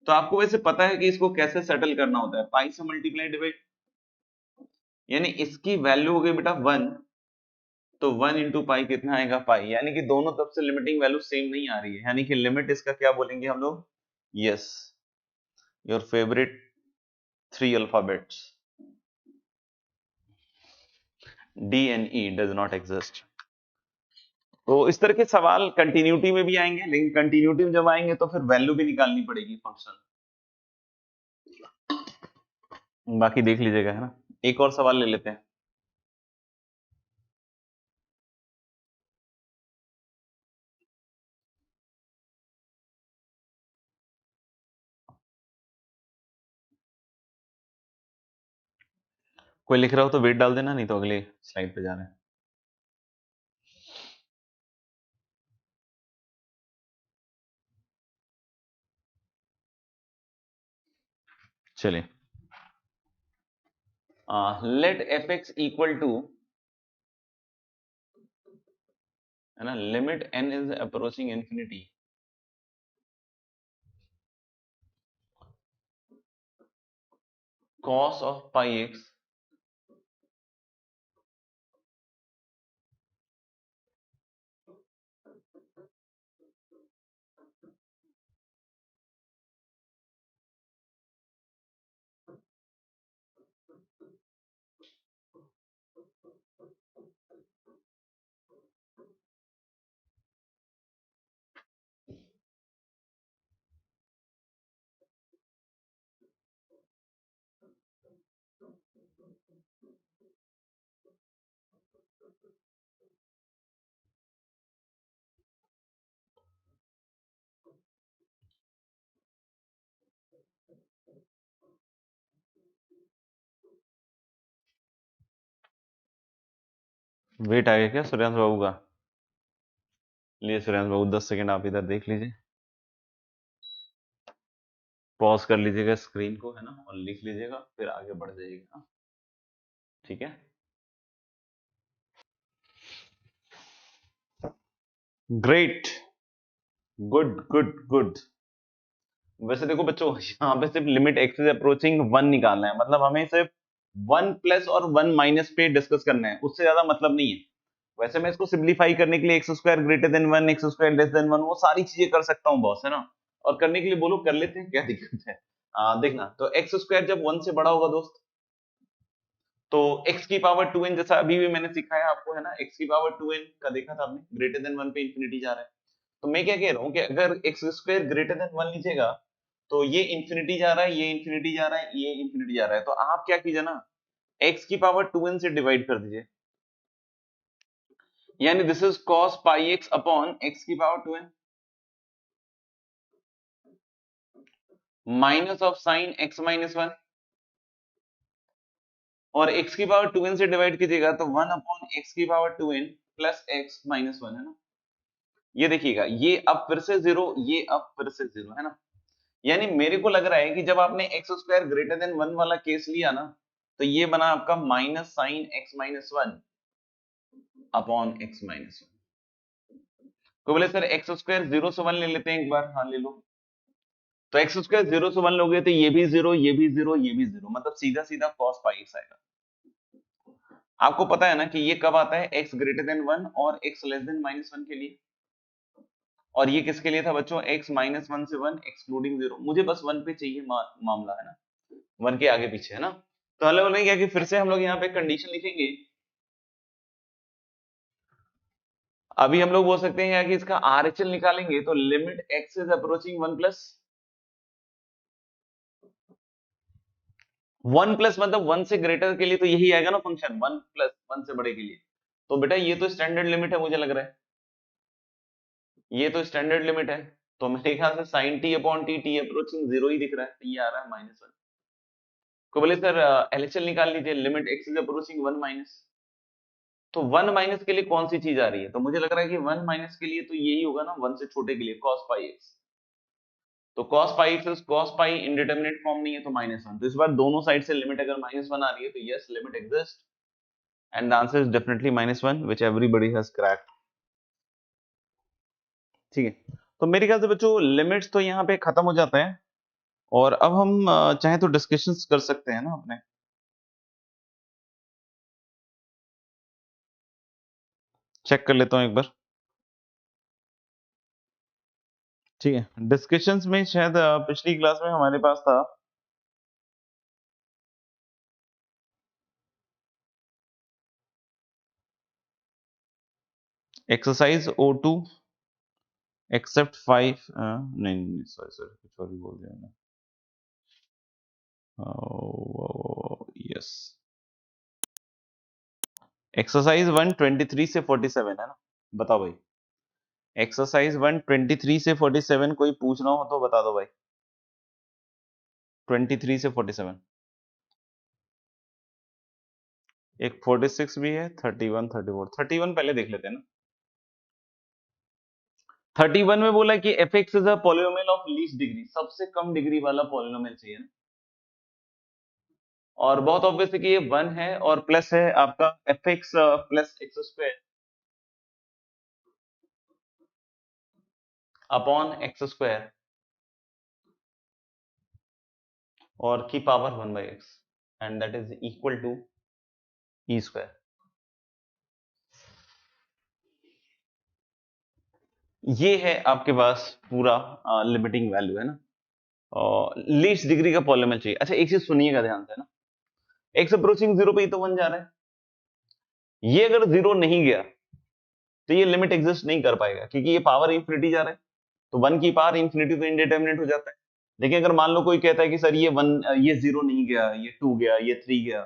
तो आपको वैसे पता है कि इसको कैसे सेटल करना होता है, पाई से मल्टीप्लाई डिवाइड, यानी इसकी वैल्यू हो गई बेटा 1, तो 1 इंटू पाई कितना आएगा पाई, यानी कि दोनों तरफ से लिमिटिंग वैल्यू सेम नहीं आ रही है, यानी कि लिमिट इसका क्या बोलेंगे हम लोग, yes, your favourite 3 alphabets D and E does not exist। तो इस तरह के सवाल कंटिन्यूटी में भी आएंगे, लेकिन कंटिन्यूटी में जब आएंगे तो फिर वैल्यू भी निकालनी पड़ेगी फंक्शन, बाकी देख लीजिएगा, है ना। एक और सवाल ले लेते हैं। कोई लिख रहा हो तो वेट डाल देना, नहीं तो अगले स्लाइड पे जाना है। चलिए, let F x equal to, है ना, limit n is approaching infinity, cos of pi x wait आ गया क्या सूर्यांश बाबू का? लिए सूर्यांश बाबू 10 सेकंड आप इधर देख लीजिए, पॉज कर लीजिएगा स्क्रीन को, है ना, और लिख लीजिएगा, फिर आगे बढ़ जाइएगा, ठीक है। Great, good good good. वैसे देखो बच्चों, यहाँ पे सिर्फ लिमिट x इज अप्रोचिंग 1 निकालना है, मतलब हमें सिर्फ 1 प्लस और 1 माइनस पे डिस्कस करना है, उससे ज्यादा मतलब नहीं है। वैसे मैं इसको सिंप्लीफाई करने के लिए x square greater than 1, x square less than 1, वो सारी चीजें कर सकता हूँ बॉस, है ना। और करने के लिए बोलो कर लेते हैं, क्या दिक्कत है। देखना, तो एक्स स्क्वायर जब 1 से बड़ा होगा दोस्त, तो x की पावर 2n, जैसा अभी भी मैंने सिखाया आपको, है ना, x की पावर 2n का देखा था आपने, ग्रेटर देन 1 पे इंफिनिटी जा रहा है। तो मैं क्या कह रहा हूँ कि अगर एक्स स्क्वायर ग्रेटर देन 1 लीजिएगा, तो ये इंफिनिटी जा रहा है, ये इंफिनिटी जा रहा है, ये इंफिनिटी जा रहा है, तो आप क्या कीजिए ना, x की पावर 2n से डिवाइड कर दीजिए, यानी this is cos pi x upon x की power 2n minus of sine x minus 1, और x की पावर 2n से डिवाइड कीजिएगा तो 1 अपॉन x की power 2n plus x minus 1, है ना। ये देखिएगा, ये अब फिर से जीरो, ये अब फिर से जीरो, है ना। यानी मेरे को लग रहा है कि जब आपने एक्स स्क्वायर ग्रेटर देन 1 वाला केस लिया ना, तो ये बना आपका minus sine x minus 1 upon x minus 1। को बोले सर एक्स स्क्वायर 0 से 1 ले लेते हैं एक बार, हाँ ले लो। तो एक्स स्क्वायर 0 से 1 लोगे तो ये भी 0, ये भी 0, ये भी 0, मतलब सीधा सीधा cos पाई x आएगा। आपको पता है ना कि ये कब आता है, x ग्रेटर देन 1 और x लेस देन माइनस 1 के लिए, और ये किसके लिए था बच्चों, x माइनस 1 से 1 एक्सक्लूडिंग 0, मुझे बस 1 पे चाहिए मामला, है ना, 1 के आगे पीछे, है ना। तो हम लोग ने क्या कि फिर से हम लोग यहाँ पे कंडीशन लिखेंगे। अभी हम लोग बोल सकते हैं कि इसका RHL निकालेंगे, तो limit x is approaching 1 plus 1 plus, मतलब 1 से ग्रेटर के लिए तो यही आएगा ना फंक्शन, 1 प्लस 1 से बड़े के लिए। तो बेटा ये तो स्टैंडर्ड लिमिट है, मुझे लग रहा है ये तो स्टैंडर्ड लिमिट है। तो मेरे ख्याल से sin t upon T, T approaching 0 ही दिख रहा है, तो ये आ रहा है -1। को बोले सर एलएचएल निकाल लीजिए, limit x is approaching 1 minus, तो 1 माइनस के लिए कौन सी चीज आ रही है? तो मुझे लग रहा है कि 1 माइनस के लिए तो यही होगा ना, 1 से छोटे के लिए cos पाई एक्स। तो cos पाई एक्स cos पाई इंडिटरमिनेट फॉर्म नहीं है तो -1, तो इस बार दोनों साइड से लिमिट अगर -1 आ रही है तो yes limit exist and the answer is definitely -1 which everybody has cracked. ठीक है, तो मेरे ख्याल से बच्चों लिमिट्स तो यहाँ पे खत्म हो जाता है और अब हम चाहे तो डिस्कशंस कर सकते हैं ना अपने। चेक कर लेता हूँ एक बार। ठीक है, डिस्कशंस में शायद पिछली क्लास में हमारे पास था एक्सरसाइज O2 एक्सेप्ट 5 नहीं सॉरी सॉरी कुछ और ही बोल दिया मैंने। यस, एक्सरसाइज 123 से 47 है ना, बताओ भाई। एक्सरसाइज 123 से 47 कोई पूछना हो तो बता दो भाई। 23 से 47 एक 46 भी है, 31 34 31 पहले देख लेते हैं ना। 31 में बोला कि F x is a polynomial of least degree, सबसे कम डिग्री वाला पॉलिनोमियल चाहिए ना, और बहुत ऑब्वियस है कि ये 1 है और प्लस है आपका f x plus x square upon x square और की power 1 by x and that is equal to e square. ये है आपके पास पूरा लिमिटिंग वैल्यू है ना, और लीस्ट डिग्री का पॉलिनोमियल चाहिए। अच्छा एक चीज सुनिएगा ध्यान से ना, एक्स अप्रोचिंग 0 पे ही तो 1 जा रहा है, ये अगर 0 नहीं गया तो ये लिमिट एग्जिस्ट नहीं कर पाएगा क्योंकि ये पावर इंफिनिटी जा रहा है, तो 1 की पावर इंफिनिटी तो इनडिटरमिनेट हो जाता है। लेकिन अगर मान लो कोई कहता है कि सर ये 1 ये 0 नहीं गया, ये 2 गया, ये 3 गया,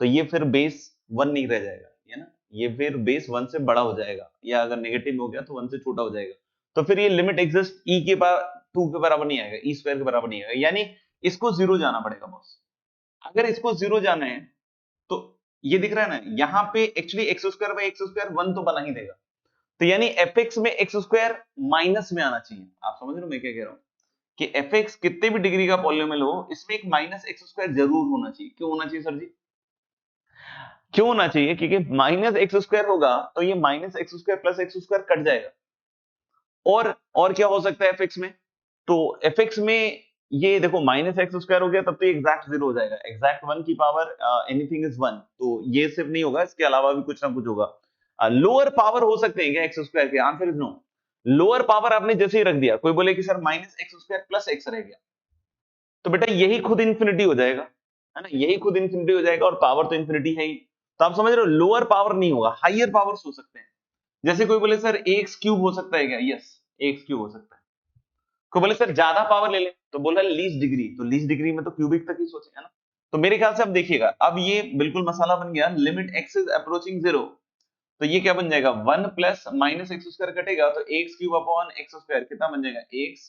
तो ये फिर बेस 1 नहीं रह जाएगा, है ना, ये फिर बेस 1 से बड़ा हो जाएगा, या अगर नेगेटिव हो गया तो 1 से छोटा हो जाएगा, तो फिर ये लिमिट एग्जिस्ट ई के पावर 2 के बराबर नहीं आएगा, ई स्क्वायर के बराबर नहीं आएगा, यानी इसको 0 जाना पड़ेगा बॉस। अगर इसको 0 जाना है तो ये दिख रहा है ना, यहाँ पे actually x square by x square 1 तो बना ही देगा, तो यानी एफ एक्स में एक्स स्क्वायर माइनस में आना चाहिए। आप समझ रहे हो मैं क्या कह रहा हूं, कि एफ एक्स कितने भी डिग्री का पॉलिनोमियल हो इसमें एक माइनस एक्स स्क्वायर जरूर होना चाहिए। क्यों होना चाहिए सर जी? क्यों होना चाहिए? क्योंकि माइनस एक्स स्क्वायर होगा तो ये minus x square plus x square cut जाएगा, और क्या हो सकता है एफ एक्स में, तो एफ एक्स में ये देखो माइनस एक्स स्क्वायर हो गया तब तो एग्जैक्ट 0 हो जाएगा, एग्जैक्ट 1 की पावर एनीथिंग इज 1, तो ये सिर्फ नहीं होगा, इसके अलावा भी कुछ ना कुछ होगा। लोअर पावर हो सकते हैं क्या एक्स स्क्वायर के? Answer is no. Lower power आपने जैसे ही रख दिया, कोई बोले कि sir minus x square plus x रह गया, तो बेटा यही खुद इंफिनिटी हो जाएगा, है ना, यही खुद इंफिनिटी हो जाएगा और पावर तो इंफिनिटी है ही, तो आप समझ रहे हो लोअर पावर नहीं होगा, हाइयर पावर्स हो सकते हैं। जैसे कोई बोले सर एक्स क्यूब हो सकता है क्या? यस एक्स क्यूब हो सकता है। कोई बोले सर ज्यादा पावर ले ले, तो बोला लीस्ट डिग्री, तो लीस्ट डिग्री में तो क्यूबिक तक ही सोचे, है ना। तो मेरे ख्याल से अब देखिएगा, अब ये बिल्कुल मसाला बन गया, लिमिट एक्स इज अप्रोचिंग 0, तो ये क्या बन जाएगा 1 प्लस माइनस एक्स स्क्वायर कटेगा तो x cube upon x square कितना बन जाएगा एक्स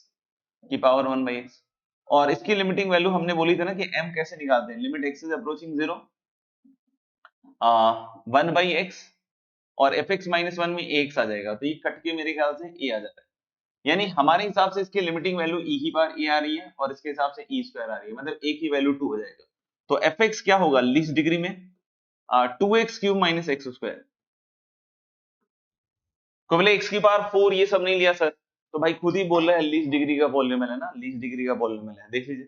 की पावर 1 बाई एक्स, और इसकी लिमिटिंग वैल्यू हमने बोली थी ना कि m कैसे निकालते हैं, limit x is approaching 0 1 by x और एफ एक्स माइनस 1 में एक्स आ जाएगा, तो ये कट के मेरे ख्याल से ए आ जाता है, यानी हमारे हिसाब से इसकी लिमिटिंग वैल्यू e की पावर a आ रही है और इसके हिसाब से e स्क्वायर आ रही है, मतलब a की वैल्यू 2 हो जाएगा, तो एफ एक्स क्या होगा लीस्ट डिग्री में 2x cube minus x square, को बोले x की पावर 4 ये सब नहीं लिया सर, तो भाई खुद ही बोल रहा है लीस्ट डिग्री का पॉलिनोमियल है ना, लीस्ट डिग्री का पॉलिनोमियल है, देख लीजिए।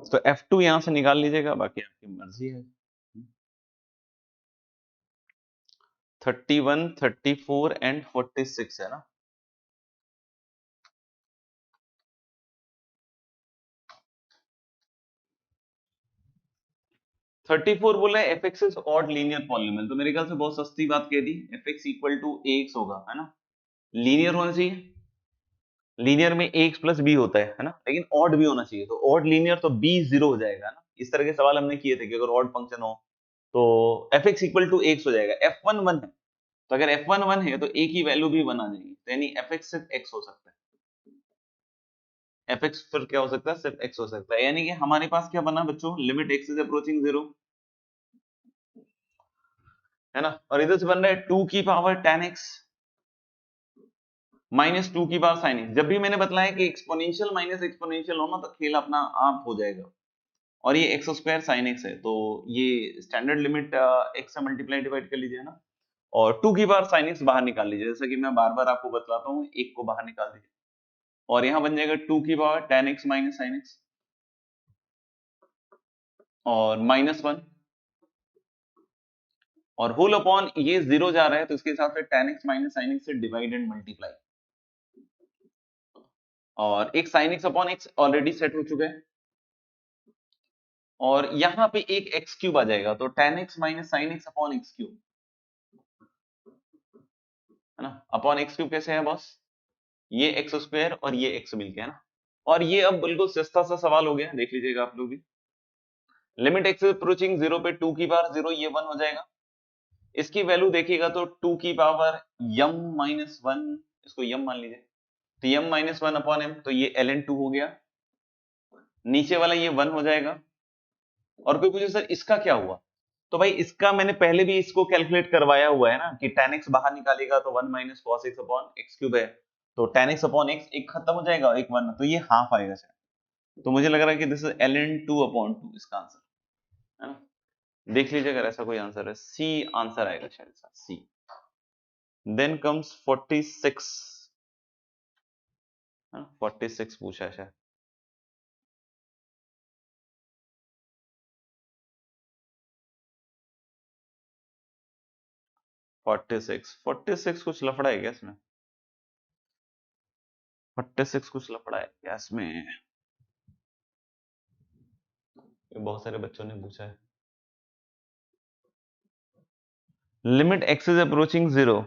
तो F2 यहां से निकाल लीजिएगा, बाकी आपकी मर्जी है। 31 34 एंड 46 है ना, थर्टी फोर बोला है f x is odd linear polynomial, तो मेरे ख्याल से बहुत सस्ती बात कह दी, f x equal to a x होगा, है ना, लीनियर होना चाहिए, लीनियर में ए एक्स प्लस बी होता है ना, लेकिन ऑड भी होना चाहिए, तो ऑड लीनियर तो बी 0 हो जाएगा ना, इस तरह के सवाल हमने किए थे कि अगर ऑड फंक्शन हो तो f x equal to x हो जाएगा, एफ वन 1 है, तो अगर f1 1 है तो a की वैल्यू भी 1 आ जाएगी, तो यानी fx सिर्फ x हो सकता है, fx फिर क्या हो सकता है, सिर्फ x हो सकता है। यानी कि हमारे पास क्या बना बच्चों, लिमिट x इज अप्रोचिंग 0, है ना, और इधर से बन रहा है 2 की पावर tan x माइनस 2 की पावर sin x। जब भी मैंने बताया कि एक्सपोनेंशियल माइनस एक्सपोनेंशियल हो ना तो खेल अपना आप हो जाएगा, और ये एक्स स्क्वायर साइन एक्स है, तो ये स्टैंडर्ड लिमिट एक्स से मल्टीप्लाई डिवाइड कर लीजिए ना, और 2 की बार साइन एक्स बाहर निकाल लीजिए, जैसा कि मैं बार बार आपको बतलाता हूँ, एक को बाहर निकाल दीजिए, और यहाँ बन जाएगा 2 की power tan x minus sine x, और माइनस 1, और होल अपॉन ये 0 जा रहा है तो इसके हिसाब से tan x minus sine x से डिवाइड एंड मल्टीप्लाई, और एक sine x upon x already set हो चुका है, और यहाँ पे एक एक्स क्यूब आ जाएगा, तो tan x minus sine x upon x cube, है ना, अपॉन एक्स क्यूब कैसे है बॉस, ये एक्स स्क्वायर और ये एक्स मिलके, है ना, और ये अब बिल्कुल सस्ता सा सवाल हो गया, देख लीजिएगा आप लोग भी, लिमिट एक्स अप्रोचिंग 0 पे 2 की पावर 0, ये 1 हो जाएगा, इसकी वैल्यू देखिएगा तो 2 की पावर यम माइनस 1, इसको यम मान लीजिए, तो यम माइनस 1 अपॉन एम, तो ये ln 2 हो गया, नीचे वाला ये 1 हो जाएगा, और कोई पूछे सर इसका क्या हुआ, तो भाई इसका मैंने पहले भी इसको कैलकुलेट करवाया हुआ है ना, कि tan x बाहर निकालेगा तो 1 minus cos x upon x cube है, तो tan x अपॉन एक्स एक खत्म हो जाएगा, एक 1, तो ये हाफ आएगा शायद, तो मुझे लग रहा है कि दिस इज ln 2 अपॉन 2 इसका आंसर, है ना, देख लीजिए अगर ऐसा कोई आंसर है, सी आंसर आएगा शायद इसका, सी। देन कम्स 46, 46 पूछा है शायद, 46 कुछ लफड़ा है क्या इसमें, 46 कुछ लफड़ा है क्या इसमें, ये बहुत सारे बच्चों ने पूछा है, limit x is approaching 0,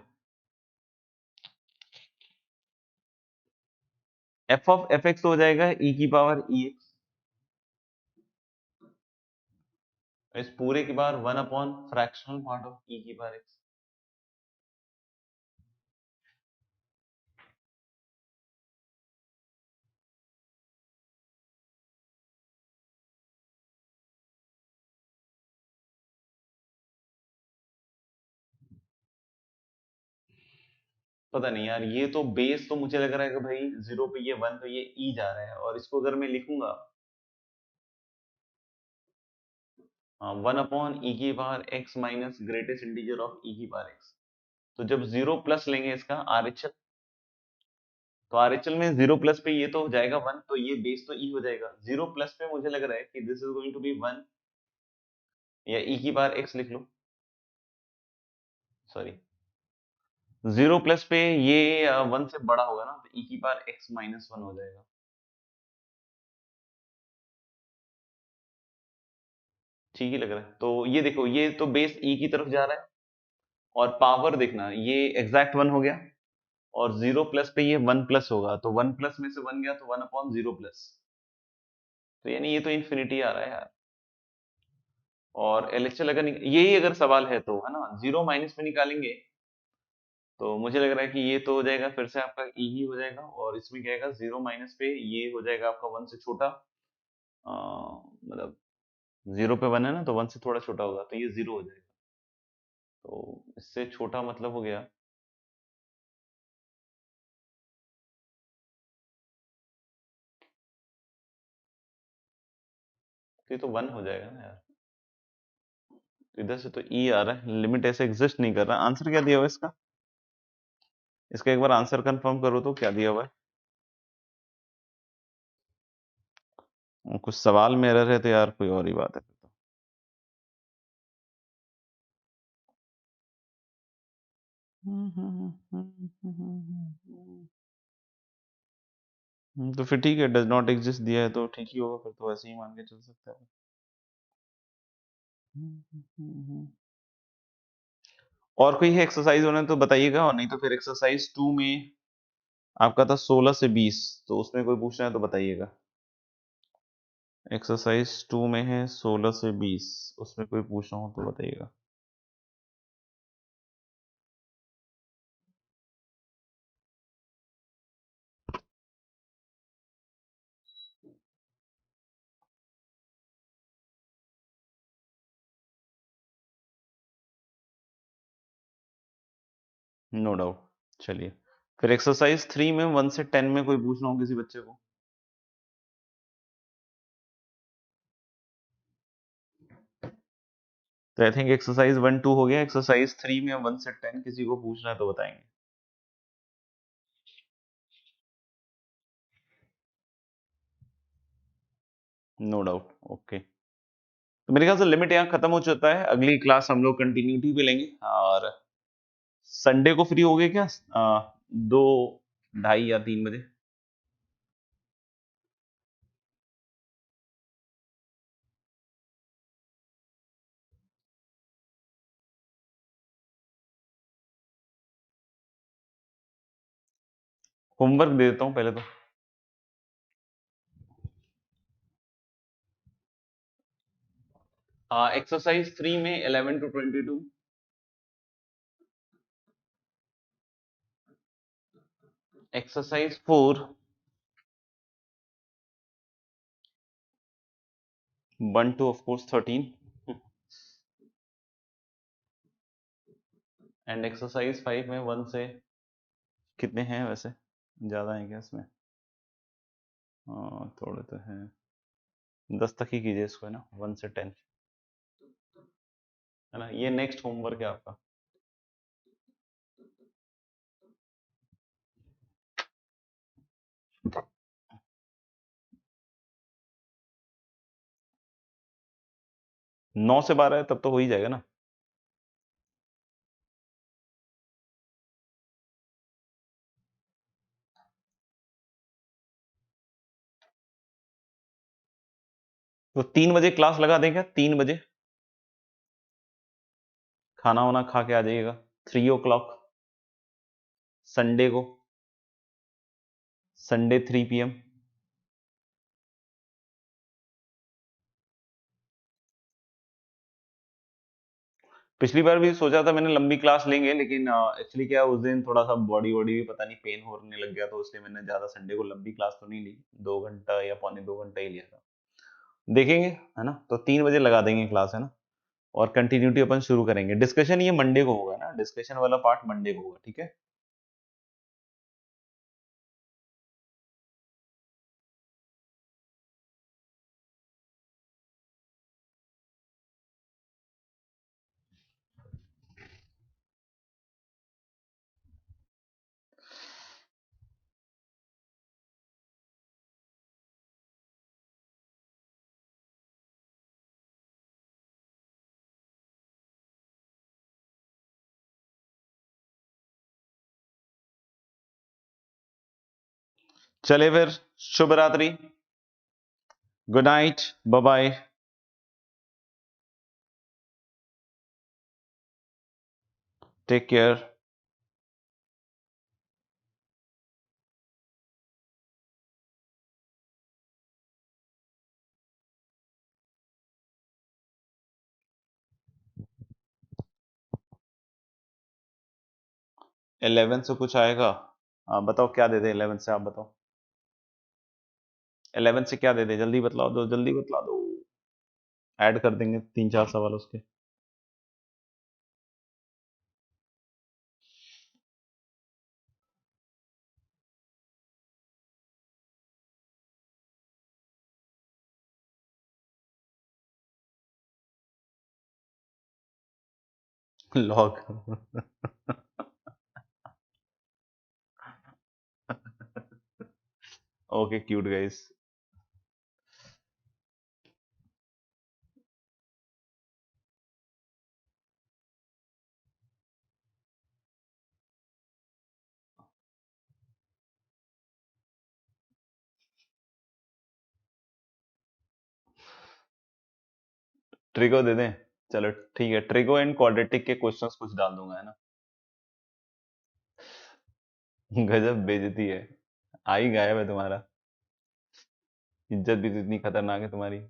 F of F x हो जाएगा e की पावर ई एक्स, इस पूरे की power 1 upon fractional part of e की पावर एक्स, पता नहीं यार, ये तो बेस तो मुझे लग रहा है कि भाई 0 पे ये 1 तो ये e जा रहा है, और इसको अगर मैं लिखूंगा 1 अपॉन e की power x minus greatest integer of e की पावर x, तो जब 0 प्लस लेंगे इसका RHL, तो RHL में 0 प्लस पे ये तो हो जाएगा 1, तो ये बेस तो e हो जाएगा, 0 प्लस पे मुझे लग रहा है कि this is going to be 1, या e की पावर x लिख लो, सॉरी 0 प्लस पे ये 1 से बड़ा होगा ना, तो e की पावर x माइनस 1 हो जाएगा, ठीक ही लग रहा है, तो ये देखो ये तो बेस e की तरफ जा रहा है, और पावर देखना ये एग्जैक्ट 1 हो गया, और 0 प्लस पे ये 1 प्लस होगा, तो 1 प्लस में से 1 गया तो 1 अपॉन 0 प्लस, तो यानी ये तो इन्फिनिटी आ रहा है यार, और एलएचएल अगर यही अगर सवाल है तो, है ना, 0 माइनस में निकालेंगे, तो मुझे लग रहा है कि ये तो हो जाएगा फिर से आपका ई ही हो जाएगा, और इसमें क्या आएगा 0 माइनस पे ये हो जाएगा आपका 1 से छोटा, मतलब 0 पे 1 है ना, तो 1 से थोड़ा छोटा होगा, तो ये 0 हो जाएगा, तो इससे छोटा मतलब हो गया, तो ये तो 1 हो जाएगा ना यार, तो इधर से तो ई आ रहा है, लिमिट ऐसे एग्जिस्ट नहीं कर रहा, आंसर क्या दिया हुआ है इसका, इसका एक बार आंसर कंफर्म करो तो क्या दिया हुआ है, कुछ सवाल में एरर है तो यार कोई और ही बात है, तो फिर ठीक है, डज नॉट एग्जिस्ट दिया है तो ठीक ही होगा, फिर तो ऐसे ही मान के चल सकते हैं। और कोई है एक्सरसाइज होने तो बताइएगा, और नहीं तो फिर एक्सरसाइज 2 में आपका था 16 से 20, तो उसमें कोई पूछना है तो बताइएगा, एक्सरसाइज 2 में है 16 से 20, उसमें कोई पूछना हो तो बताइएगा। No doubt. चलिए फिर एक्सरसाइज 3 में 1 से 10 में कोई पूछना हो किसी बच्चे को? तो आई थिंक एक्सरसाइज 1 2 हो गया। एक्सरसाइज 3 में 1 से 10 किसी को पूछना है तो बताएंगे। No doubt. ओके, तो मेरे ख्याल से लिमिट यहाँ खत्म हो चुका है। अगली क्लास हम लोग कंटिन्यूटी पे लेंगे। और संडे को फ्री हो गए क्या? 2 ढाई या 3 बजे? होमवर्क दे देता हूँ पहले तो। एक्सरसाइज 3 में 11 to 22, exercise 4 1 to of course 13, and exercise 5 में 1 से कितने हैं वैसे? ज्यादा है क्या इसमें? थोड़े तो हैं। 10 तक ही कीजिए इसको, है ना, 1 से 10, है ना। ये नेक्स्ट होमवर्क है आपका। नौ से 12 है तब तो हो ही जाएगा ना। तो 3 बजे क्लास लगा दें क्या? 3 बजे खाना वाना खा के आ जाइएगा। 3 o'clock संडे को, संडे 3 PM। पिछली बार भी सोचा था मैंने लंबी क्लास लेंगे, लेकिन एक्चुअली क्या उस दिन थोड़ा सा बॉडी वॉडी भी पता नहीं पेन होने लग गया, तो इसलिए मैंने ज्यादा संडे को लंबी क्लास तो नहीं ली। 2 घंटा या पौने 2 घंटा ही लिया था। देखेंगे, है ना। तो 3 बजे लगा देंगे क्लास, है ना। और कंटिन्यूटी अपन शुरू करेंगे। डिस्कशन ये मंडे को होगा ना, डिस्कशन वाला पार्ट मंडे को होगा, ठीक है। चले फिर, शुभ रात्रि, good night, bye bye, take care. 11 से कुछ आएगा? बताओ क्या दे दे 11 से, आप बताओ। 11 से क्या दे दे, जल्दी बतलाओ दो, जल्दी बतला दो। ऐड कर देंगे 3 4 सवाल उसके। Log. Okay cute guys. Trigo दे दें? चलो ठीक है, ट्रिको एंड क्वाड्रेटिक के क्वेश्चंस कुछ डाल दूंगा, है ना। गजब बेइज्जती है। आ ही गायब है तुम्हारा। इज्जत भी तो इतनी खतरनाक है तुम्हारी।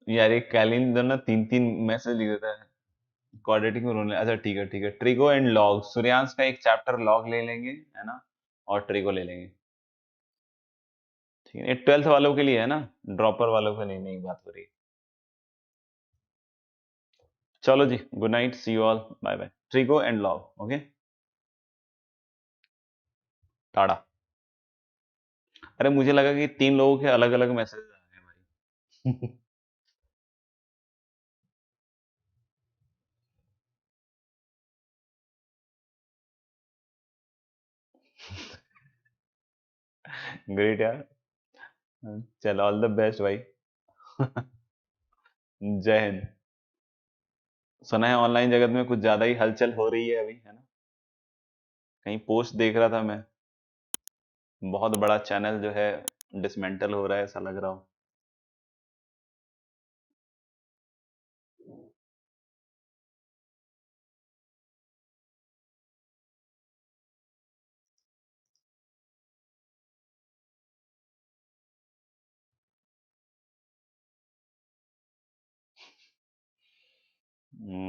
यार एक कैलेंडर ना 3 3 मैसेज लिख देता है। क्वाड्रेटिक में रोने, अच्छा ठीक है ठीक है। ट्रिको एंड लॉग, सूर्यांश का एक चैप्टर लॉग ले लेंगे, है ना। और ट्रिको ले लेंगे। ठीक है, ये 12th वालों के लिए है ना, ड्रॉपर वालों के लिए नहीं बात हो रही। चलो जी, good night, see you all, bye bye, trigo and log, okay, टाटा। अरे मुझे लगा कि 3 लोगों के अलग अलग मैसेज आ रहे हैं भाई। ग्रेट यार। चलो, ऑल द बेस्ट भाई। जय हिंद। सुना है ऑनलाइन जगत में कुछ ज्यादा ही हलचल हो रही है अभी, है ना? कहीं पोस्ट देख रहा था मैं, बहुत बड़ा चैनल जो है डिसमेंटल हो रहा है, ऐसा लग रहा हो।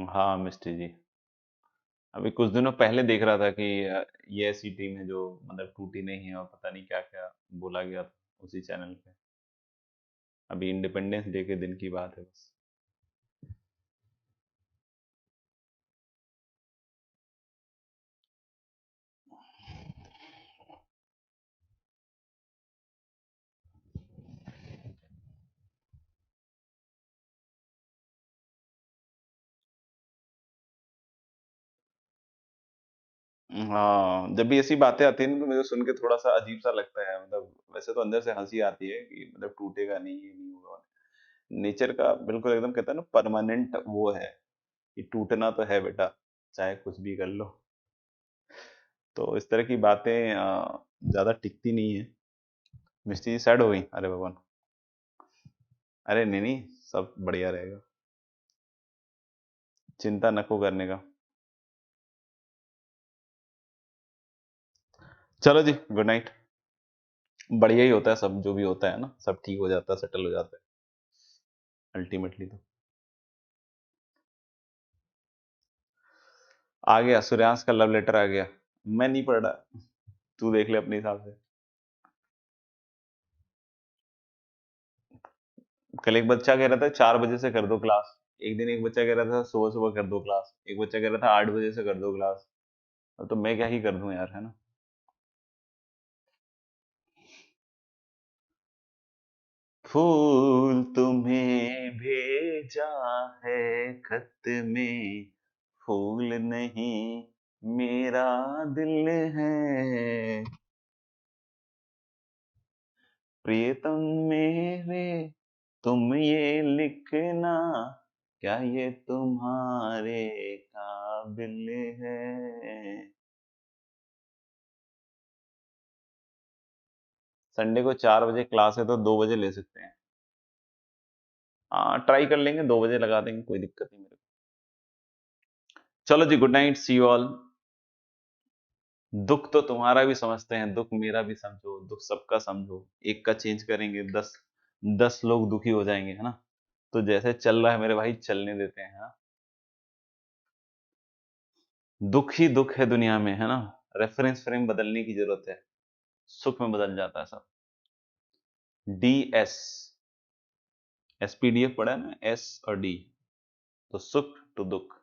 हाँ मिस्टी जी, अभी कुछ दिनों पहले देख रहा था कि ये ऐसी टीम है जो मतलब टूटी नहीं है, और पता नहीं क्या क्या बोला गया था उसी चैनल पे। अभी इंडिपेंडेंस डे के दिन की बात है बस। हाँ, जब भी ऐसी बातें आती है ना तो मुझे सुन के थोड़ा सा अजीब सा लगता है, मतलब वैसे तो अंदर से हंसी आती है कि मतलब टूटेगा नहीं, ये नहीं होगा। नेचर का बिल्कुल एकदम कहता है ना, परमानेंट वो है कि टूटना तो है बेटा, चाहे कुछ भी कर लो। तो इस तरह की बातें ज्यादा टिकती नहीं है। मिस्टी सैड हो गई, अरे भगवान। अरे नहीं नहीं, सब बढ़िया रहेगा, चिंता नको करने का। चलो जी, गुड नाइट। बढ़िया ही होता है सब, जो भी होता है ना, सब ठीक हो जाता है, सेटल हो जाता है अल्टीमेटली तो। आ गया सूर्यांश का लव लेटर आ गया। मैं नहीं पढ़ रहा, तू देख ले अपने हिसाब से। कल एक बच्चा कह रहा था 4 बजे से कर दो क्लास, एक दिन एक बच्चा कह रहा था सुबह सुबह कर दो क्लास, एक बच्चा कह रहा था 8 बजे से कर दो क्लास। अब तो मैं क्या ही कर दूं यार, है ना? फूल तुम्हें भेजा है खत में, फूल नहीं मेरा दिल है, प्रियतम मेरे तुम ये लिखना, क्या ये तुम्हारे काबिल है। संडे को 4 बजे क्लास है तो 2 बजे ले सकते हैं। हाँ, ट्राई कर लेंगे, 2 बजे लगा देंगे, कोई दिक्कत नहीं मेरे को। चलो जी, good night, see you all. दुख तो तुम्हारा भी समझते हैं, दुख मेरा भी समझो, दुख सबका समझो, एक का चेंज करेंगे 10 लोग दुखी हो जाएंगे, है ना? तो जैसे चल रहा है मेरे भाई, चलने देते हैं, हाँ। दुख ही दुख है दुनिया में, है ना? रेफरेंस फ्रेम बदलने की जरूरत है, सुख में बदल जाता है सब। DS, SPDF पढ़ा है ना, S और D, तो सुख टू दुख।